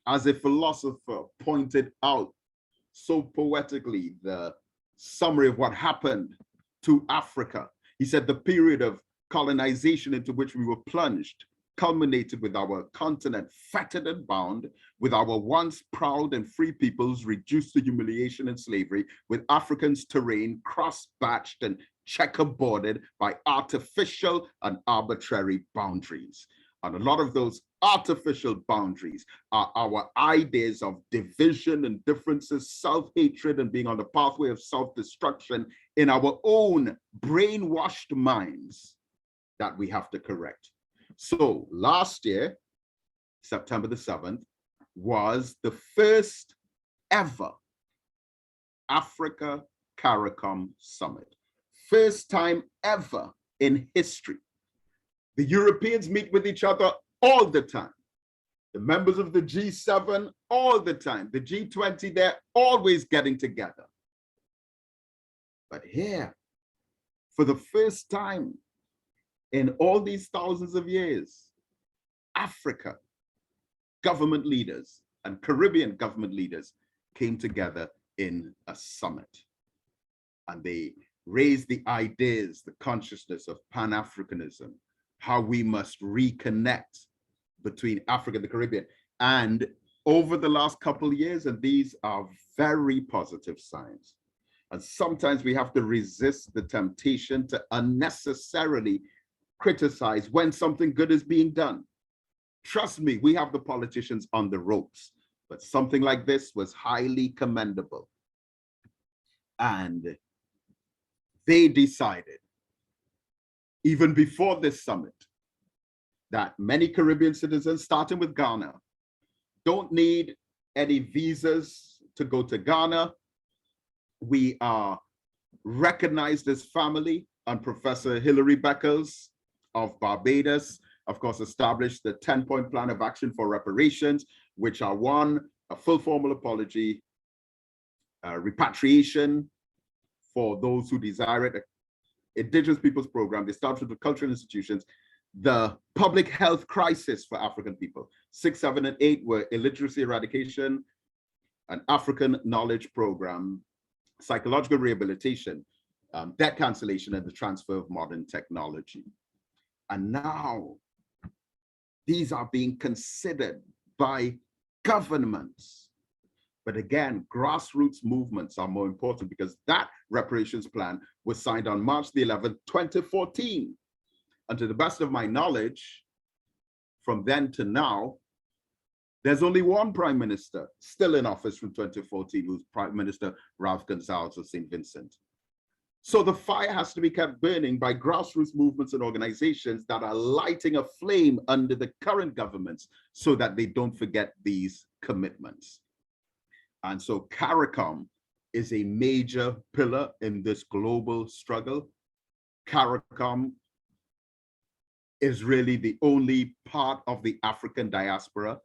as a philosopher, pointed out so poetically the summary of what happened to Africa. He said the period of colonization into which we were plunged culminated with our continent fettered and bound, with our once proud and free peoples reduced to humiliation and slavery, with Africans' terrain cross-batched and checkerboarded by artificial and arbitrary boundaries. And a lot of those artificial boundaries are our ideas of division and differences, self-hatred, and being on the pathway of self-destruction in our own brainwashed minds that we have to correct. So last year, September the 7th, was the first ever Africa CARICOM Summit. First time ever in history. The Europeans meet with each other all the time. The members of the G7 all the time. The G20, they're always getting together. But here, for the first time in all these thousands of years, Africa government leaders and Caribbean government leaders came together in a summit. And they raised the ideas, the consciousness of Pan-Africanism, how we must reconnect between Africa and the Caribbean. And over the last couple of years, and these are very positive signs, and sometimes we have to resist the temptation to unnecessarily criticize when something good is being done. Trust me, we have the politicians on the ropes, but something like this was highly commendable. And they decided, even before this summit, that many Caribbean citizens, starting with Ghana, don't need any visas to go to Ghana. We are recognized as family, and Professor Hilary Beckles of Barbados, of course, established the 10-point plan of action for reparations, which are 1, a full formal apology, repatriation for those who desire it, Indigenous Peoples Program, the establishment of cultural institutions, the public health crisis for African people. 6, 7, and 8 were illiteracy eradication, an African knowledge program, psychological rehabilitation, debt cancellation, and the transfer of modern technology. And now these are being considered by governments. But again, grassroots movements are more important, because that reparations plan was signed on March the 11th, 2014. And to the best of my knowledge, from then to now, there's only one prime minister still in office from 2014, who's Prime Minister Ralph Gonsalves of St. Vincent. So the fire has to be kept burning by grassroots movements and organizations that are lighting a flame under the current governments so that they don't forget these commitments. And so CARICOM is a major pillar in this global struggle. CARICOM is really the only part of the African diaspora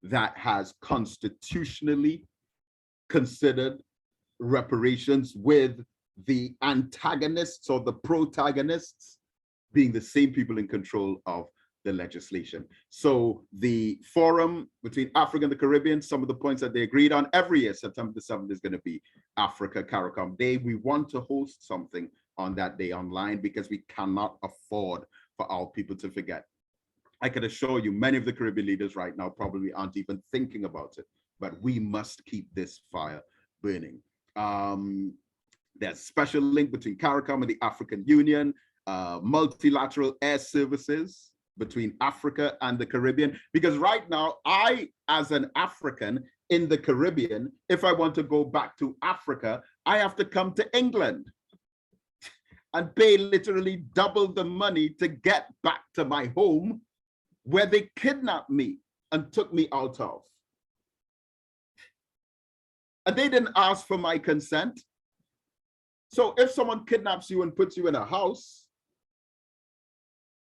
that has constitutionally considered reparations with the antagonists or the protagonists being the same people in control of the legislation. So the forum between Africa and the Caribbean, some of the points that they agreed on every year, September the 7th is going to be Africa CARICOM Day. We want to host something on that day online because we cannot afford for our people to forget. I can assure you many of the Caribbean leaders right now probably aren't even thinking about it, but we must keep this fire burning. There's a special link between CARICOM and the African Union, multilateral air services between Africa and the Caribbean, because right now, I, as an African in the Caribbean, if I want to go back to Africa, I have to come to England and pay literally double the money to get back to my home where they kidnapped me and took me out of. And they didn't ask for my consent. So if someone kidnaps you and puts you in a house,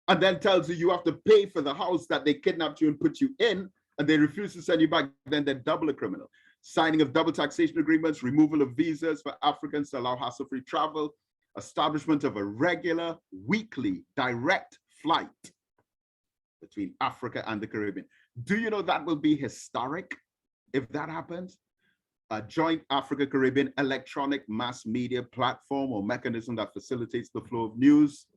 and then tells you you have to pay for the house that they kidnapped you and put you in, and they refuse to send you back, then they're double a criminal. Signing of double taxation agreements, removal of visas for Africans to allow hassle-free travel, establishment of a regular weekly direct flight between Africa and the Caribbean. Do you know that will be historic if that happens? A joint Africa-Caribbean electronic mass media platform or mechanism that facilitates the flow of news,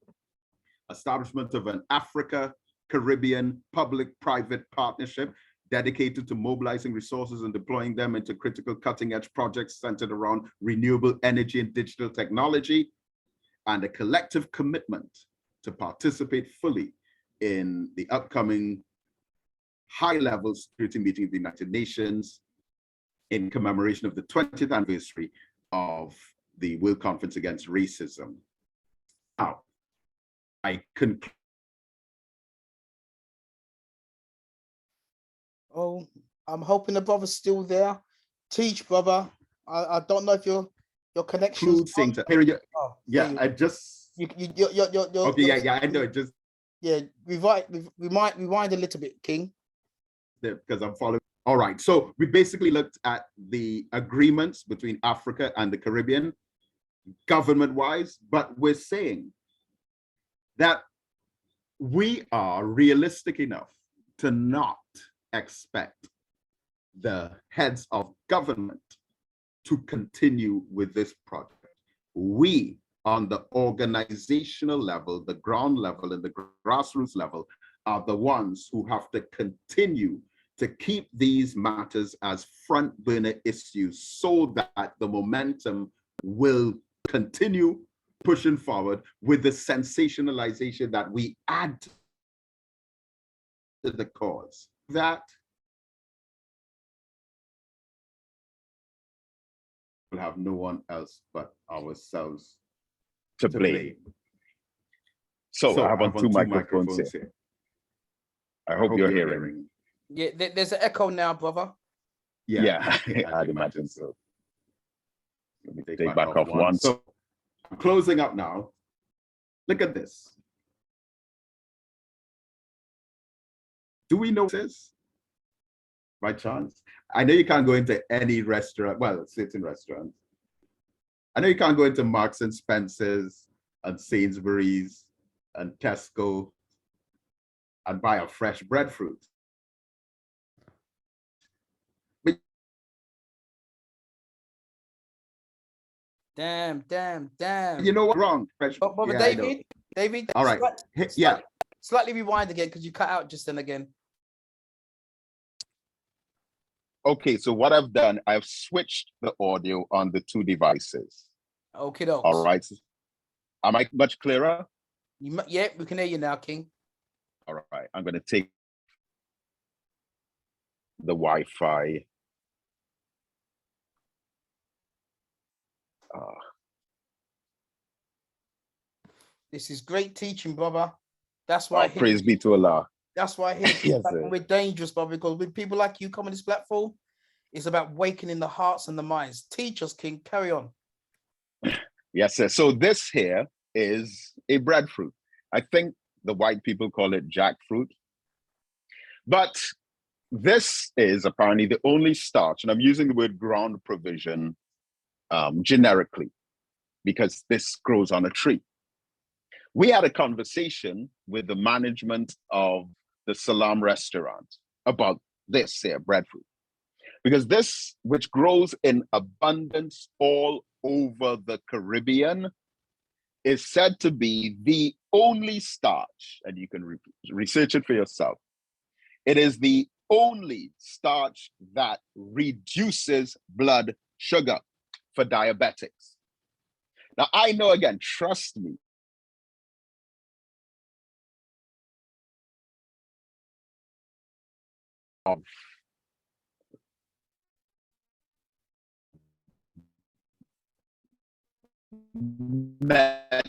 establishment of an Africa-Caribbean public-private partnership dedicated to mobilizing resources and deploying them into critical cutting-edge projects centered around renewable energy and digital technology, and a collective commitment to participate fully in the upcoming high-level security meeting of the United Nations in commemoration of the 20th anniversary of the World Conference Against Racism. Now, I conclude. Oh, I'm hoping the brother's still there. Teach, brother. I don't know if your connection. Yeah, I just. Okay, yeah, I know. Just. Yeah, rewind a little bit, King. Because I'm following. All right, so we basically looked at the agreements between Africa and the Caribbean, government-wise, but we're saying that we are realistic enough to not expect the heads of government to continue with this project. We, on the organizational level, the ground level, and the grassroots level, are the ones who have to continue to keep these matters as front burner issues so that the momentum will continue pushing forward with the sensationalization that we add to the cause. That will have no one else but ourselves to blame. So I have on two microphones here. I hope you're hearing. Yeah, there's an echo now, brother. Yeah, I'd imagine so. Let me take back off one. So I'm closing up now. Look at this. Do we know this by chance? I know you can't go into any restaurant. Well, it's in restaurants. I know you can't go into Marks and Spencer's and Sainsbury's and Tesco and buy a fresh breadfruit. Damn. You know what's wrong? But yeah, David. All right. Slightly rewind again because you cut out just then again. Okay, so what I've done, I've switched the audio on the two devices. Okay, all right. Am I much clearer? Yeah, we can hear you now, King. All right, I'm going to take the Wi-Fi. This is great teaching, brother. That's why. Praise be to Allah. That's why we're dangerous, brother, because with people like you come on this platform, it's about awakening the hearts and the minds. Teach us, King. Carry on. Yes, sir. So this here is a breadfruit. I think the white people call it jackfruit. But this is apparently the only starch, and I'm using the word ground provision generically. because this grows on a tree. We had a conversation with the management of the Salam restaurant about this here, breadfruit, because this, which grows in abundance all over the Caribbean, is said to be the only starch, and you can research it for yourself. It is the only starch that reduces blood sugar for diabetics. Now, I know, again, trust me, of medicine.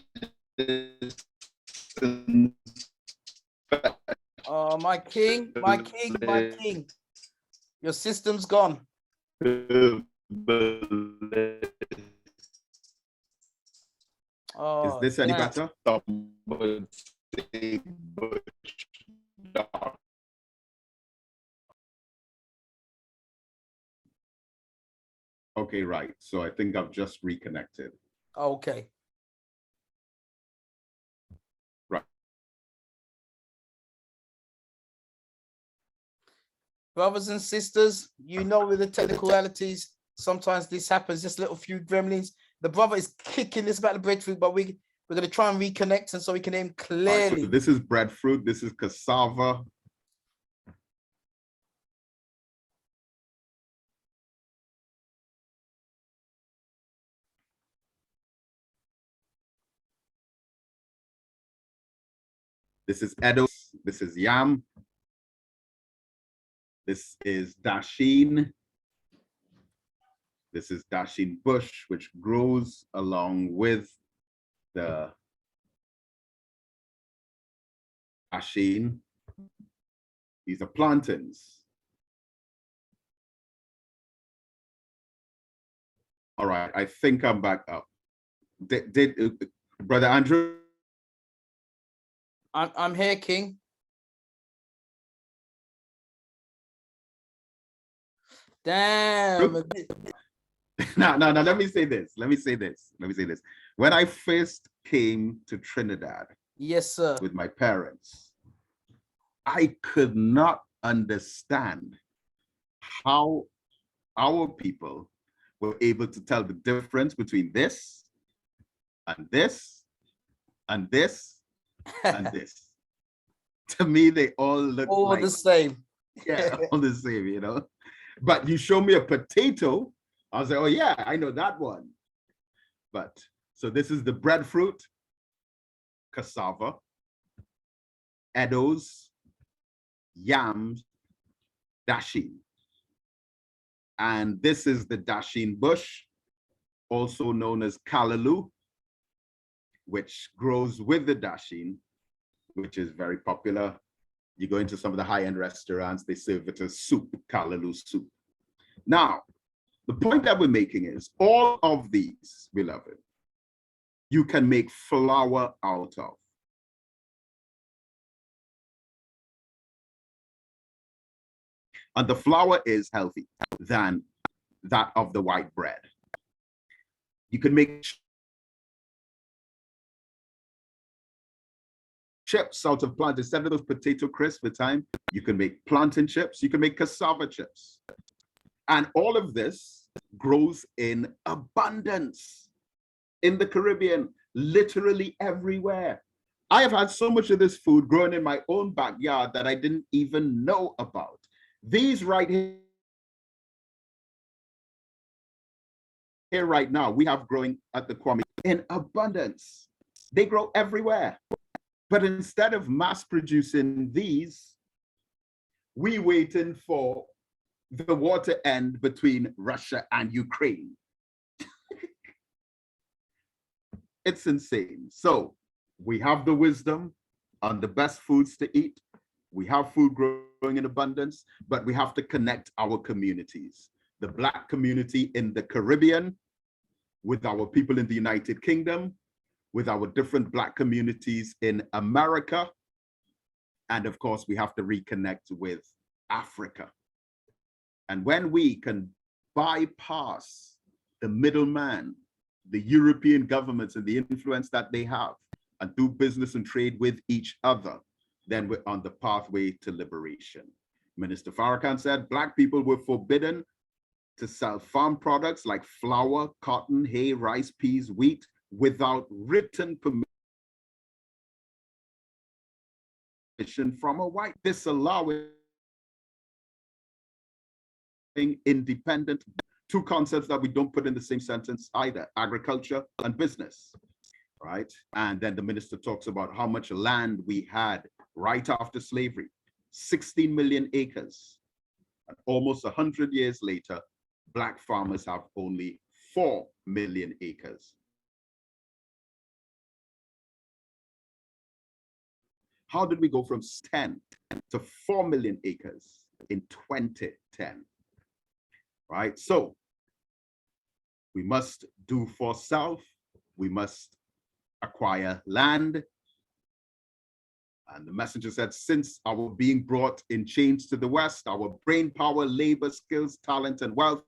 Oh, my king, my king, my king. Your system's gone. Oh, Is this any damn. better? Okay, right. So I think I've just reconnected. Okay. Right. Brothers and sisters, you know, with the technicalities, sometimes this happens, just little few gremlins. The brother is kicking this about the breadfruit, but we're going to try and reconnect, and so we can aim clearly. Right, so this is breadfruit. This is cassava. This is edos. This is yam. This is dasheen. This is dasheen bush, which grows along with the dasheen. These are plantains. All right, I think I'm back up. Did Brother Andrew? I'm here, King. Damn. No, let me say this. When I first came to Trinidad, Yes, sir, with my parents, I could not understand how our people were able to tell the difference between this and this and this and this. To me, they all look all like the same. yeah, all the same, you know. But you show me a potato, I'll say, oh yeah, I know that one. But so this is the breadfruit, cassava, edos, yams, dasheen. And this is the dasheen bush, also known as callaloo, which grows with the dasheen, which is very popular. You go into some of the high-end restaurants, they serve it as soup, callaloo soup. Now, the point that we're making is all of these, beloved, you can make flour out of. And the flour is healthy than that of the white bread. You can make chips out of plantain. Instead of those potato crisps with time, you can make plantain chips, you can make cassava chips. And all of this grows in abundance in the Caribbean, literally everywhere. I have had so much of this food growing in my own backyard that I didn't even know about. These right here right now, we have growing at the Kwame in abundance. They grow everywhere. But instead of mass producing these, we waiting for the war to end between Russia and Ukraine. It's insane. So we have the wisdom on the best foods to eat. We have food growing in abundance, but we have to connect our communities. The Black community in the Caribbean, with our people in the United Kingdom, with our different Black communities in America. And of course, we have to reconnect with Africa. And when we can bypass the middleman the European governments and the influence that they have, and do business and trade with each other, then we're on the pathway to liberation. Minister Farrakhan said Black people were forbidden to sell farm products like flour, cotton, hay, rice, peas, wheat without written permission from a white, disallowing independent, two concepts that we don't put in the same sentence either, agriculture and business, right? And then the minister talks about how much land we had right after slavery, 16 million acres. And almost 100 years later, Black farmers have only 4 million acres. How did we go from 10 to 4 million acres in 2010? Right? So we must do for self, we must acquire land. And the messenger said, since our being brought in chains to the West, our brain power, labor, skills, talent, and wealth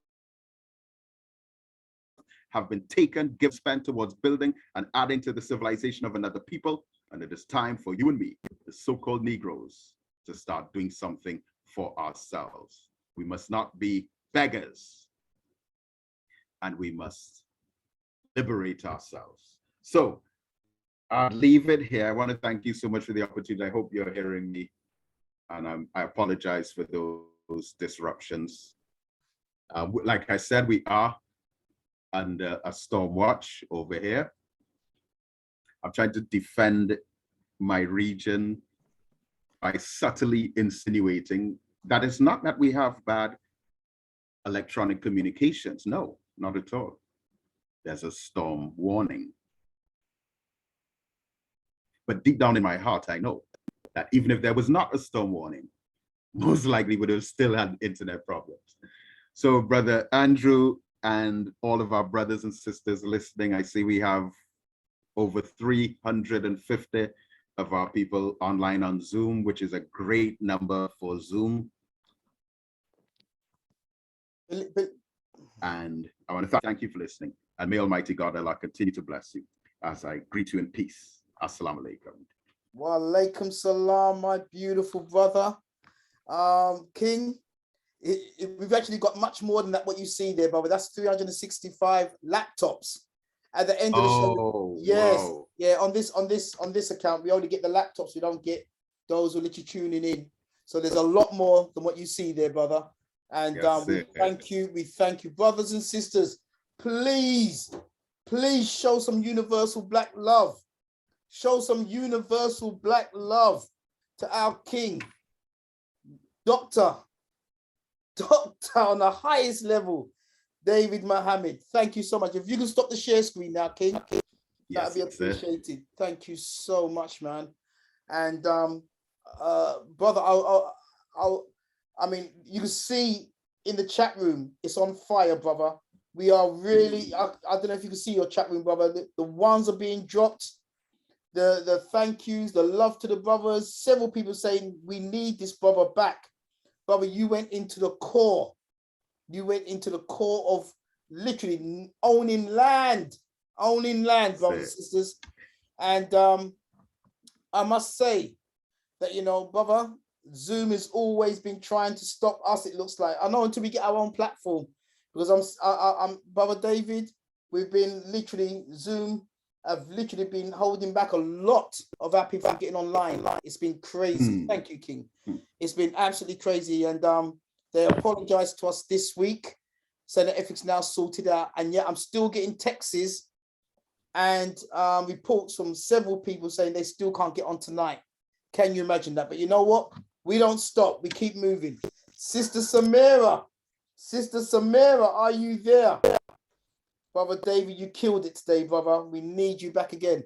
have been taken, spent towards building and adding to the civilization of another people. And it is time for you and me, the so-called Negroes, to start doing something for ourselves. We must not be beggars, and we must liberate ourselves. So I'll leave it here. I want to thank you so much for the opportunity. I hope you're hearing me, and I apologize for those disruptions. Like I said, we are under a storm watch over here. I'm trying to defend my region by subtly insinuating that it's not that we have bad electronic communications. No, not at all. There's a storm warning. But deep down in my heart, I know that even if there was not a storm warning, most likely would have still had internet problems. So Brother Andrew and all of our brothers and sisters listening, I see we have over 350 of our people online on Zoom, which is a great number for Zoom. And I want to thank you for listening. And may Almighty God, Allah, continue to bless you as I greet you in peace. Assalamu alaikum. Wa alaikum salam, my beautiful brother. King, we've actually got much more than that, what you see there, brother. That's 365 laptops at the end of the show. Yes, wow. Yeah, on this account, we only get the laptops, we don't get those who are literally tuning in. So there's a lot more than what you see there, brother. And yes, we thank you, brothers and sisters. Please show some universal Black love. Show some universal Black love to our King, Doctor on the highest level, David Muhammad. Thank you so much. If you can stop the share screen now, King, that'd be appreciated. Thank you so much, man. And brother, I mean, you can see in the chat room, it's on fire, brother. We are really, I don't know if you can see your chat room, brother. The ones are being dropped. The thank yous, the love to the brothers. Several people saying we need this brother back. Brother, you went into the core. You went into the core of literally owning land, brothers and sisters. And I must say that, you know, brother, Zoom has always been trying to stop us, it looks like. I know, until we get our own platform. Because I'm Brother David, we've been literally, Zoom have literally been holding back a lot of our people from getting online. It's been crazy. Thank you, King. It's been absolutely crazy. And they apologized to us this week, saying that everything's now sorted out. And yet I'm still getting texts and reports from several people saying they still can't get on tonight. Can you imagine that? But you know what? We don't stop. We keep moving. Sister Samira, are you there? Brother David, you killed it today, brother. We need you back again.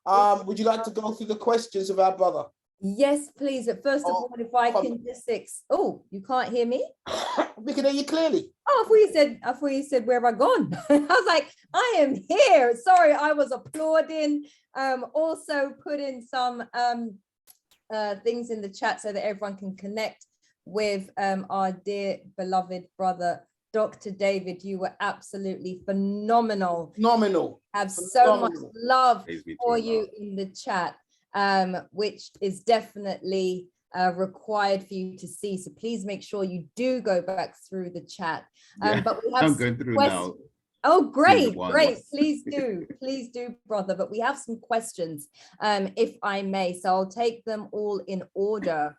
Would you like to go through the questions of our brother? Yes, please. First of all, if I can just oh, you can't hear me? We can hear you clearly. Oh, I thought you said, where have I gone? I was like, I am here. Sorry, I was applauding. Also put in some things in the chat so that everyone can connect with our dear beloved brother Dr. David, you were absolutely phenomenal. Phenomenal. I have so much Phenomenal. love Praise be to for Allah. you in the chat, which is definitely required for you to see. So please make sure you do go back through the chat. Yeah, But we have I'm some going through questions. now. Oh, great, ones. great. Please do, brother. But we have some questions, if I may. So I'll take them all in order.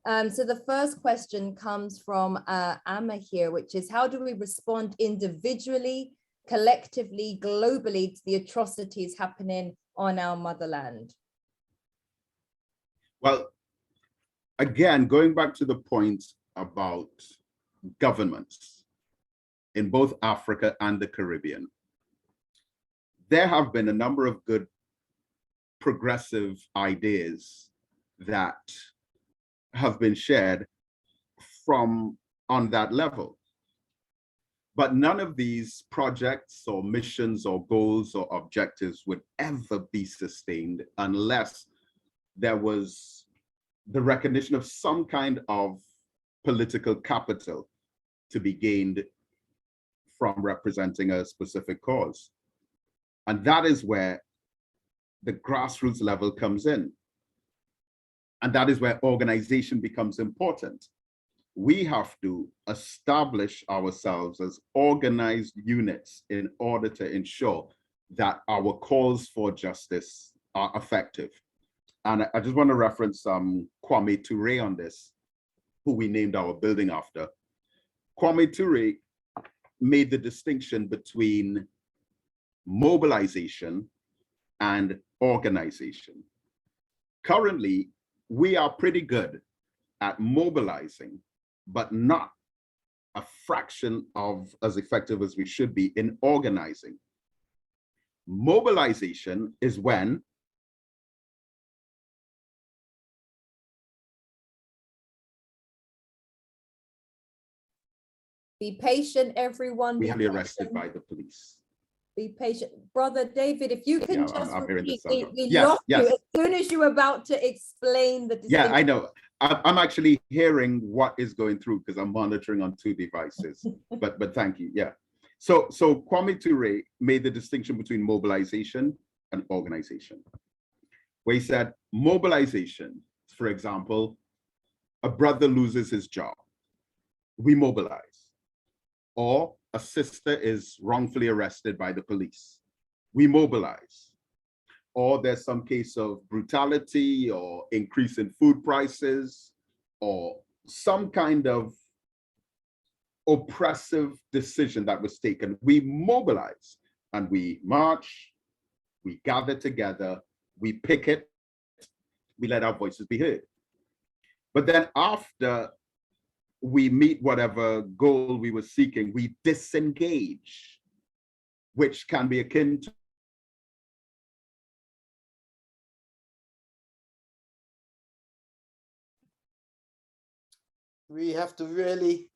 So the first question comes from Amma here, which is, how do we respond individually, collectively, globally to the atrocities happening on our motherland? Well, again, going back to the point about governments in both Africa and the Caribbean, there have been a number of good progressive ideas that have been shared from on that level. But none of these projects or missions or goals or objectives would ever be sustained unless there was the recognition of some kind of political capital to be gained from representing a specific cause. And that is where the grassroots level comes in. And that is where organization becomes important. We have to establish ourselves as organized units in order to ensure that our calls for justice are effective. And I just want to reference Kwame Ture on this, who we named our building after. Kwame Ture made the distinction between mobilization and organization. Currently, we are pretty good at mobilizing, but not a fraction of as effective as we should be in organizing. Mobilization is when Be patient, everyone. we Be have been arrested patient. by the police. Be patient. Brother David, if you can just I'm hearing repeat, this. we Yes, lost yes. you as soon as you were about to explain the Yeah, I distinction. know. I'm actually hearing what is going through because I'm monitoring on 2 devices. but thank you. Yeah. So Kwame Ture made the distinction between mobilization and organization, where he said mobilization, for example, a brother loses his job, we mobilize. Or a sister is wrongfully arrested by the police, we mobilize. Or there's some case of brutality or increase in food prices or some kind of oppressive decision that was taken, we mobilize and we march, we gather together, we picket, we let our voices be heard. But then after we meet whatever goal we were seeking, we disengage, which can be akin to We have to really.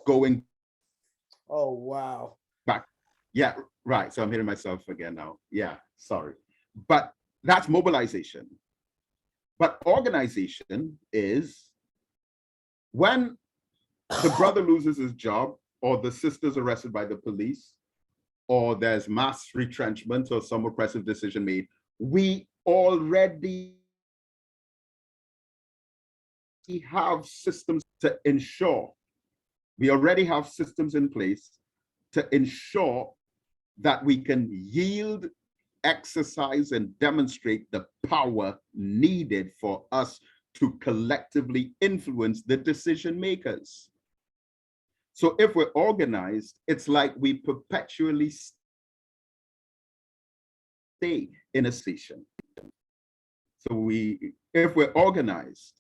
going. Oh, wow. Back. Yeah, right. So I'm hearing myself again now. Yeah, sorry. But that's mobilization. But organization is when the brother loses his job or the sister's arrested by the police or there's mass retrenchment or some oppressive decision made, we already have systems to ensure, we already have systems in place to ensure that we can yield, exercise, and demonstrate the power needed for us to collectively influence the decision makers. So if we're organized, it's like we perpetually stay in a station. So if we're organized,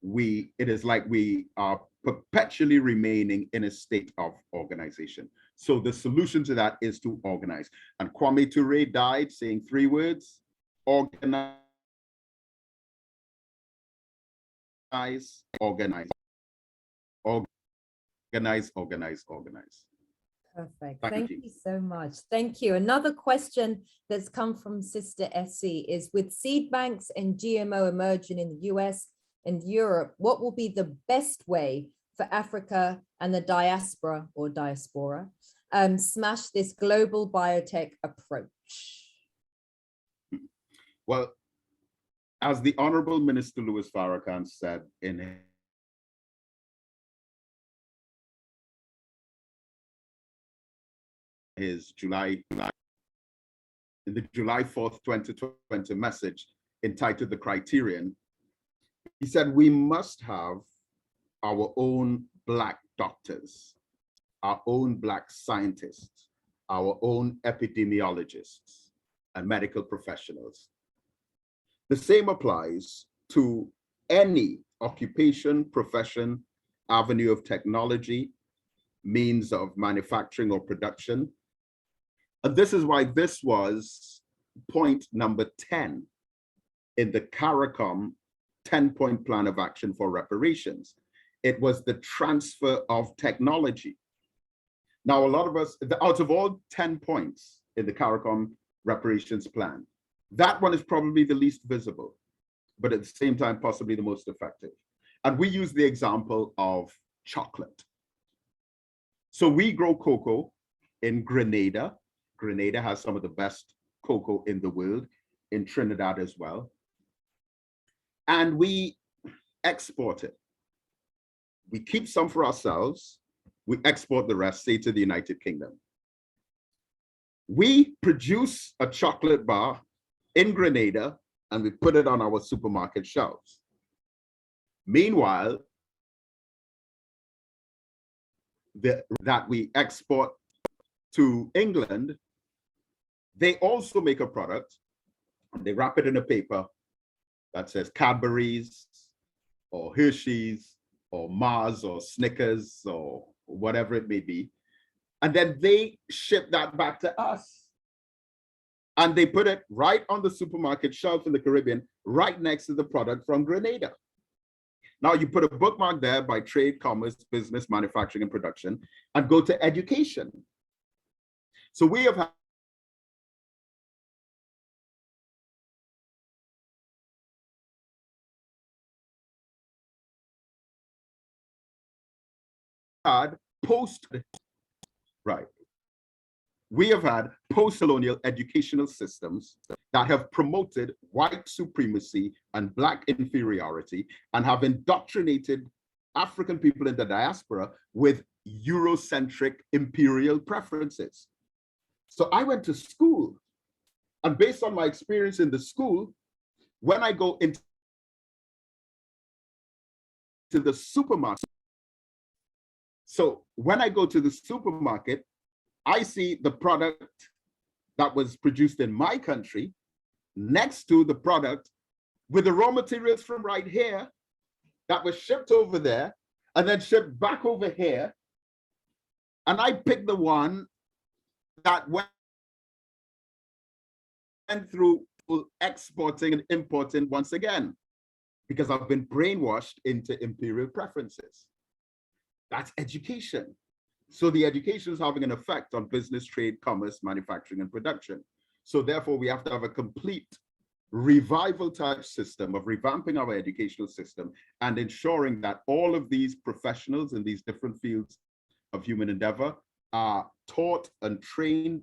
it is like we are perpetually remaining in a state of organization. So the solution to that is to organize. And Kwame Ture died saying 3 words: organize, organize, organize, organize, organize. Perfect. Thank Thank you. you so much. Thank you. Another question that's come from Sister Essie is, with seed banks and GMO emerging in the US and Europe, what will be the best way for Africa and the diaspora or diaspora smash this global biotech approach? Well, as the Honorable Minister Louis Farrakhan said in his July 4th, 2020 message entitled The Criterion, he said, we must have our own Black doctors, our own Black scientists, our own epidemiologists and medical professionals. The same applies to any occupation, profession, avenue of technology, means of manufacturing or production. And this is why this was point number 10 in the CARICOM 10-point plan of action for reparations. It was the transfer of technology. Now, a lot of us, out of all 10 points in the CARICOM reparations plan, that one is probably the least visible, but at the same time, possibly the most effective. And we use the example of chocolate. So we grow cocoa in Grenada. Grenada has some of the best cocoa in the world, in Trinidad as well. And we export it. We keep some for ourselves. We export the rest, say, to the United Kingdom. We produce a chocolate bar in Grenada and we put it on our supermarket shelves. Meanwhile, that we export to England, they also make a product and they wrap it in a paper that says Cadbury's or Hershey's or Mars or Snickers or whatever it may be. And then they ship that back to us. And they put it right on the supermarket shelf in the Caribbean, right next to the product from Grenada. Now you put a bookmark there by trade, commerce, business, manufacturing, and production, and go to education. So we have had we have had post-colonial educational systems that have promoted white supremacy and Black inferiority and have indoctrinated African people in the diaspora with Eurocentric imperial preferences. So I went to school, and based on my experience in the school, when I go into the supermarket, so when I go to the supermarket, I see the product that was produced in my country next to the product with the raw materials from right here that was shipped over there and then shipped back over here. And I picked the one that went through exporting and importing once again, because I've been brainwashed into imperial preferences. That's education. So the education is having an effect on business, trade, commerce, manufacturing, and production. So therefore, we have to have a complete revival type system of revamping our educational system and ensuring that all of these professionals in these different fields of human endeavor are taught and trained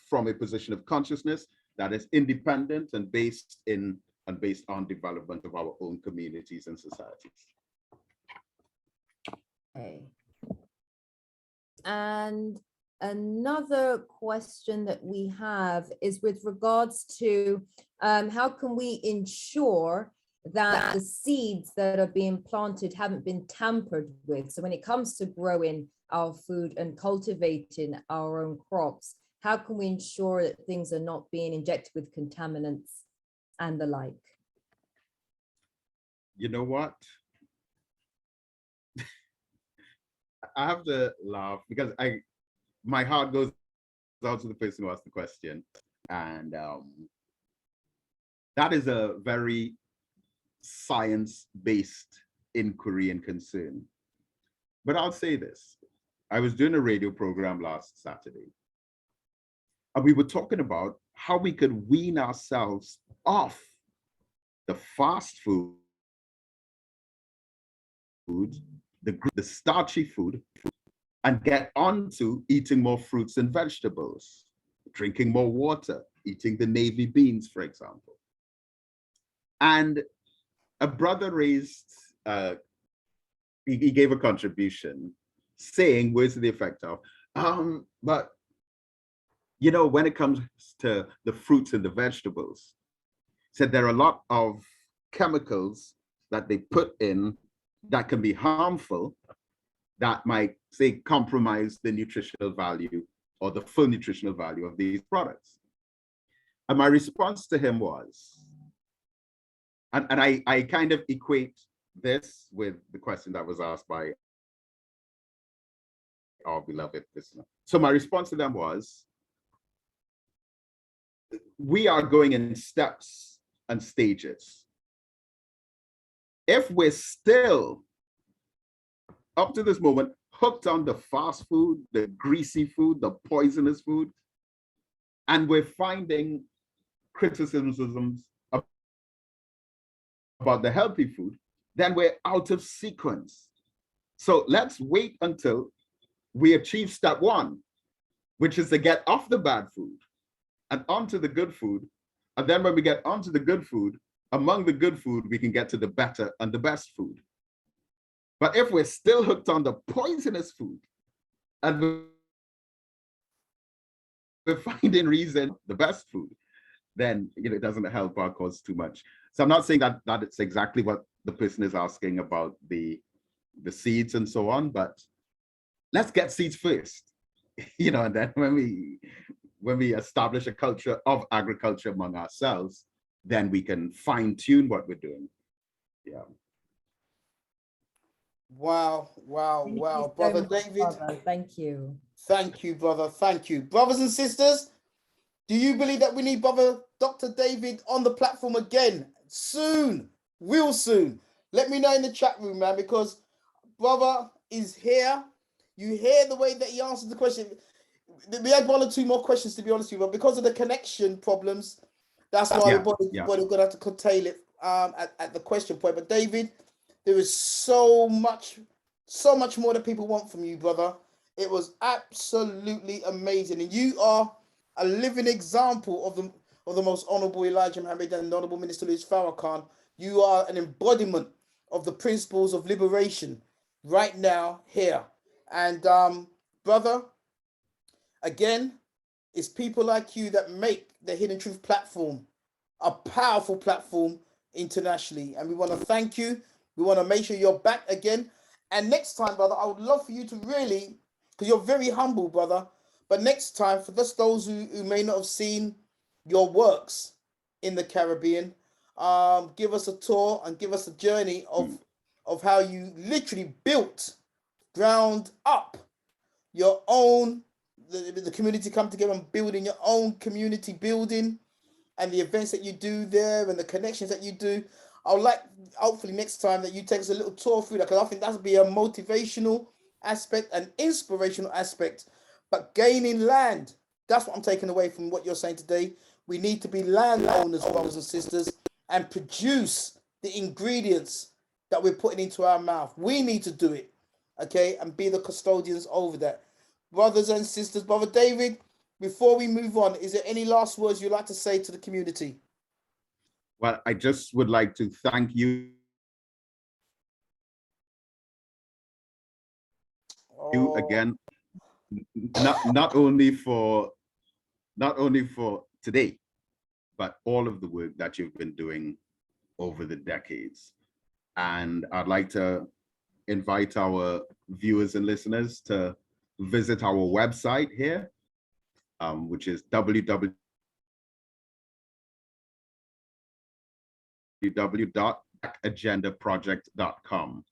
from a position of consciousness that is independent and based on development of our own communities and societies. Okay. And another question that we have is with regards to how can we ensure that the seeds that are being planted haven't been tampered with? So when it comes to growing our food and cultivating our own crops, how can we ensure that things are not being injected with contaminants and the like? You know what? I have to laugh because my heart goes out to the person who asked the question. And that is a very science-based inquiry and concern. But I'll say this. I was doing a radio program last Saturday, and we were talking about how we could wean ourselves off the fast food, the starchy food, and get on to eating more fruits and vegetables, drinking more water, eating the navy beans, for example. And a brother raised, he gave a contribution saying, words to the effect of, but you know, when it comes to the fruits and the vegetables, said there are a lot of chemicals that they put in that can be harmful, that might, say, compromise the nutritional value or the full nutritional value of these products. And my response to him was, and I kind of equate this with the question that was asked by our beloved listener. So my response to them was, we are going in steps and stages. If we're still, up to this moment, hooked on the fast food, the greasy food, the poisonous food, and we're finding criticisms about the healthy food, then we're out of sequence. So let's wait until we achieve step one, which is to get off the bad food and onto the good food. And then when we get onto the good food, among the good food, we can get to the better and the best food. But if we're still hooked on the poisonous food and we're finding reason the best food, then it doesn't help our cause too much. So I'm not saying that it's exactly what the person is asking about the seeds and so on, but let's get seeds first, and then when we establish a culture of agriculture among ourselves, then we can fine tune what we're doing. Yeah. Wow, brother David. Brother. Thank you. Thank you, brother. Thank you. Brothers and sisters, do you believe that we need brother Dr. David on the platform again soon, real soon? Let me know in the chat room, man, because brother is here. You hear the way that he answered the question. We had one or two more questions, to be honest with you, but because of the connection problems, that's why we're going to have to curtail it at the question point. But David, there is so much more that people want from you, brother. It was absolutely amazing, and you are a living example of the most honourable Elijah Muhammad and the Honourable Minister Louis Farrakhan. You are an embodiment of the principles of liberation right now here. And brother, again, it's people like you that make the Hidden Truth platform a powerful platform internationally. And we want to thank you. We want to make sure you're back again. And next time, brother, I would love for you to really, because you're very humble, brother, but next time, for just those who may not have seen your works in the Caribbean, give us a tour and give us a journey of how you literally built, ground up your own, the community come together and building your own community building, and the events that you do there and the connections that you do. I would like, hopefully next time, that you take us a little tour through that, because I think that would be a motivational aspect, an inspirational aspect. But gaining land, that's what I'm taking away from what you're saying today. We need to be landowners, brothers and sisters, and produce the ingredients that we're putting into our mouth. We need to do it, okay, and be the custodians over that. Brothers and sisters, Brother David, before we move on, is there any last words you'd like to say to the community? Well, I just would like to thank you again, not only for today, but all of the work that you've been doing over the decades. And I'd like to invite our viewers and listeners to visit our website here, which is www.blackagendaproject.com.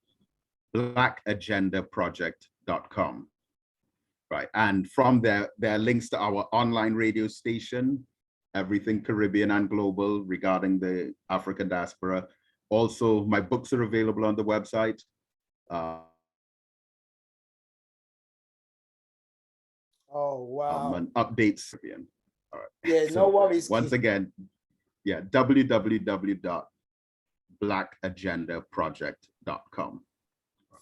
blackagendaproject.com. Right. And from there are links to our online radio station, Everything Caribbean and Global, regarding the African diaspora. Also, my books are available on the website. Oh, wow. And updates. All right. Yeah, no worries. Once again, www.blackagendaproject.com.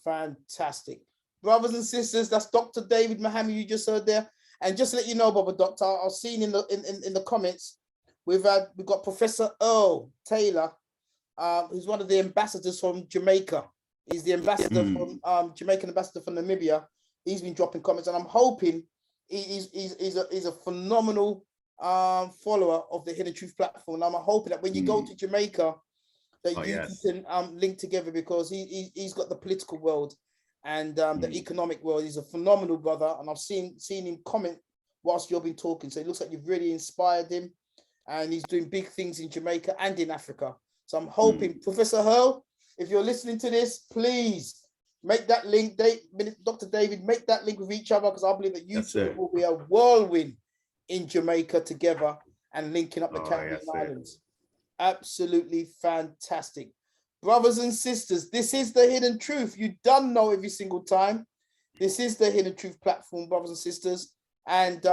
Fantastic. brothers and sisters, that's Dr. David Mohammed you just heard there. And just to let you know, Baba Doctor, I've seen in the comments, we've got Professor Earl Taylor, who's one of the ambassadors from Jamaica. He's the ambassador from Jamaican ambassador from Namibia. He's been dropping comments, and I'm hoping he's a phenomenal follower of the Hidden Truth platform. And I'm hoping that when you go to Jamaica, that you can link together, because he's got the political world and the economic world. He's a phenomenal brother, and I've seen him comment whilst you've been talking. So it looks like you've really inspired him, and he's doing big things in Jamaica and in Africa. So I'm hoping, Professor Hurl, if you're listening to this, please make that link. Dr. David, make that link with each other, because I believe that you two will be a whirlwind in Jamaica together and linking up the Caribbean islands. Absolutely fantastic. Brothers and sisters, this is the Hidden Truth. You don't know every single time. This is the Hidden Truth platform, brothers and sisters. And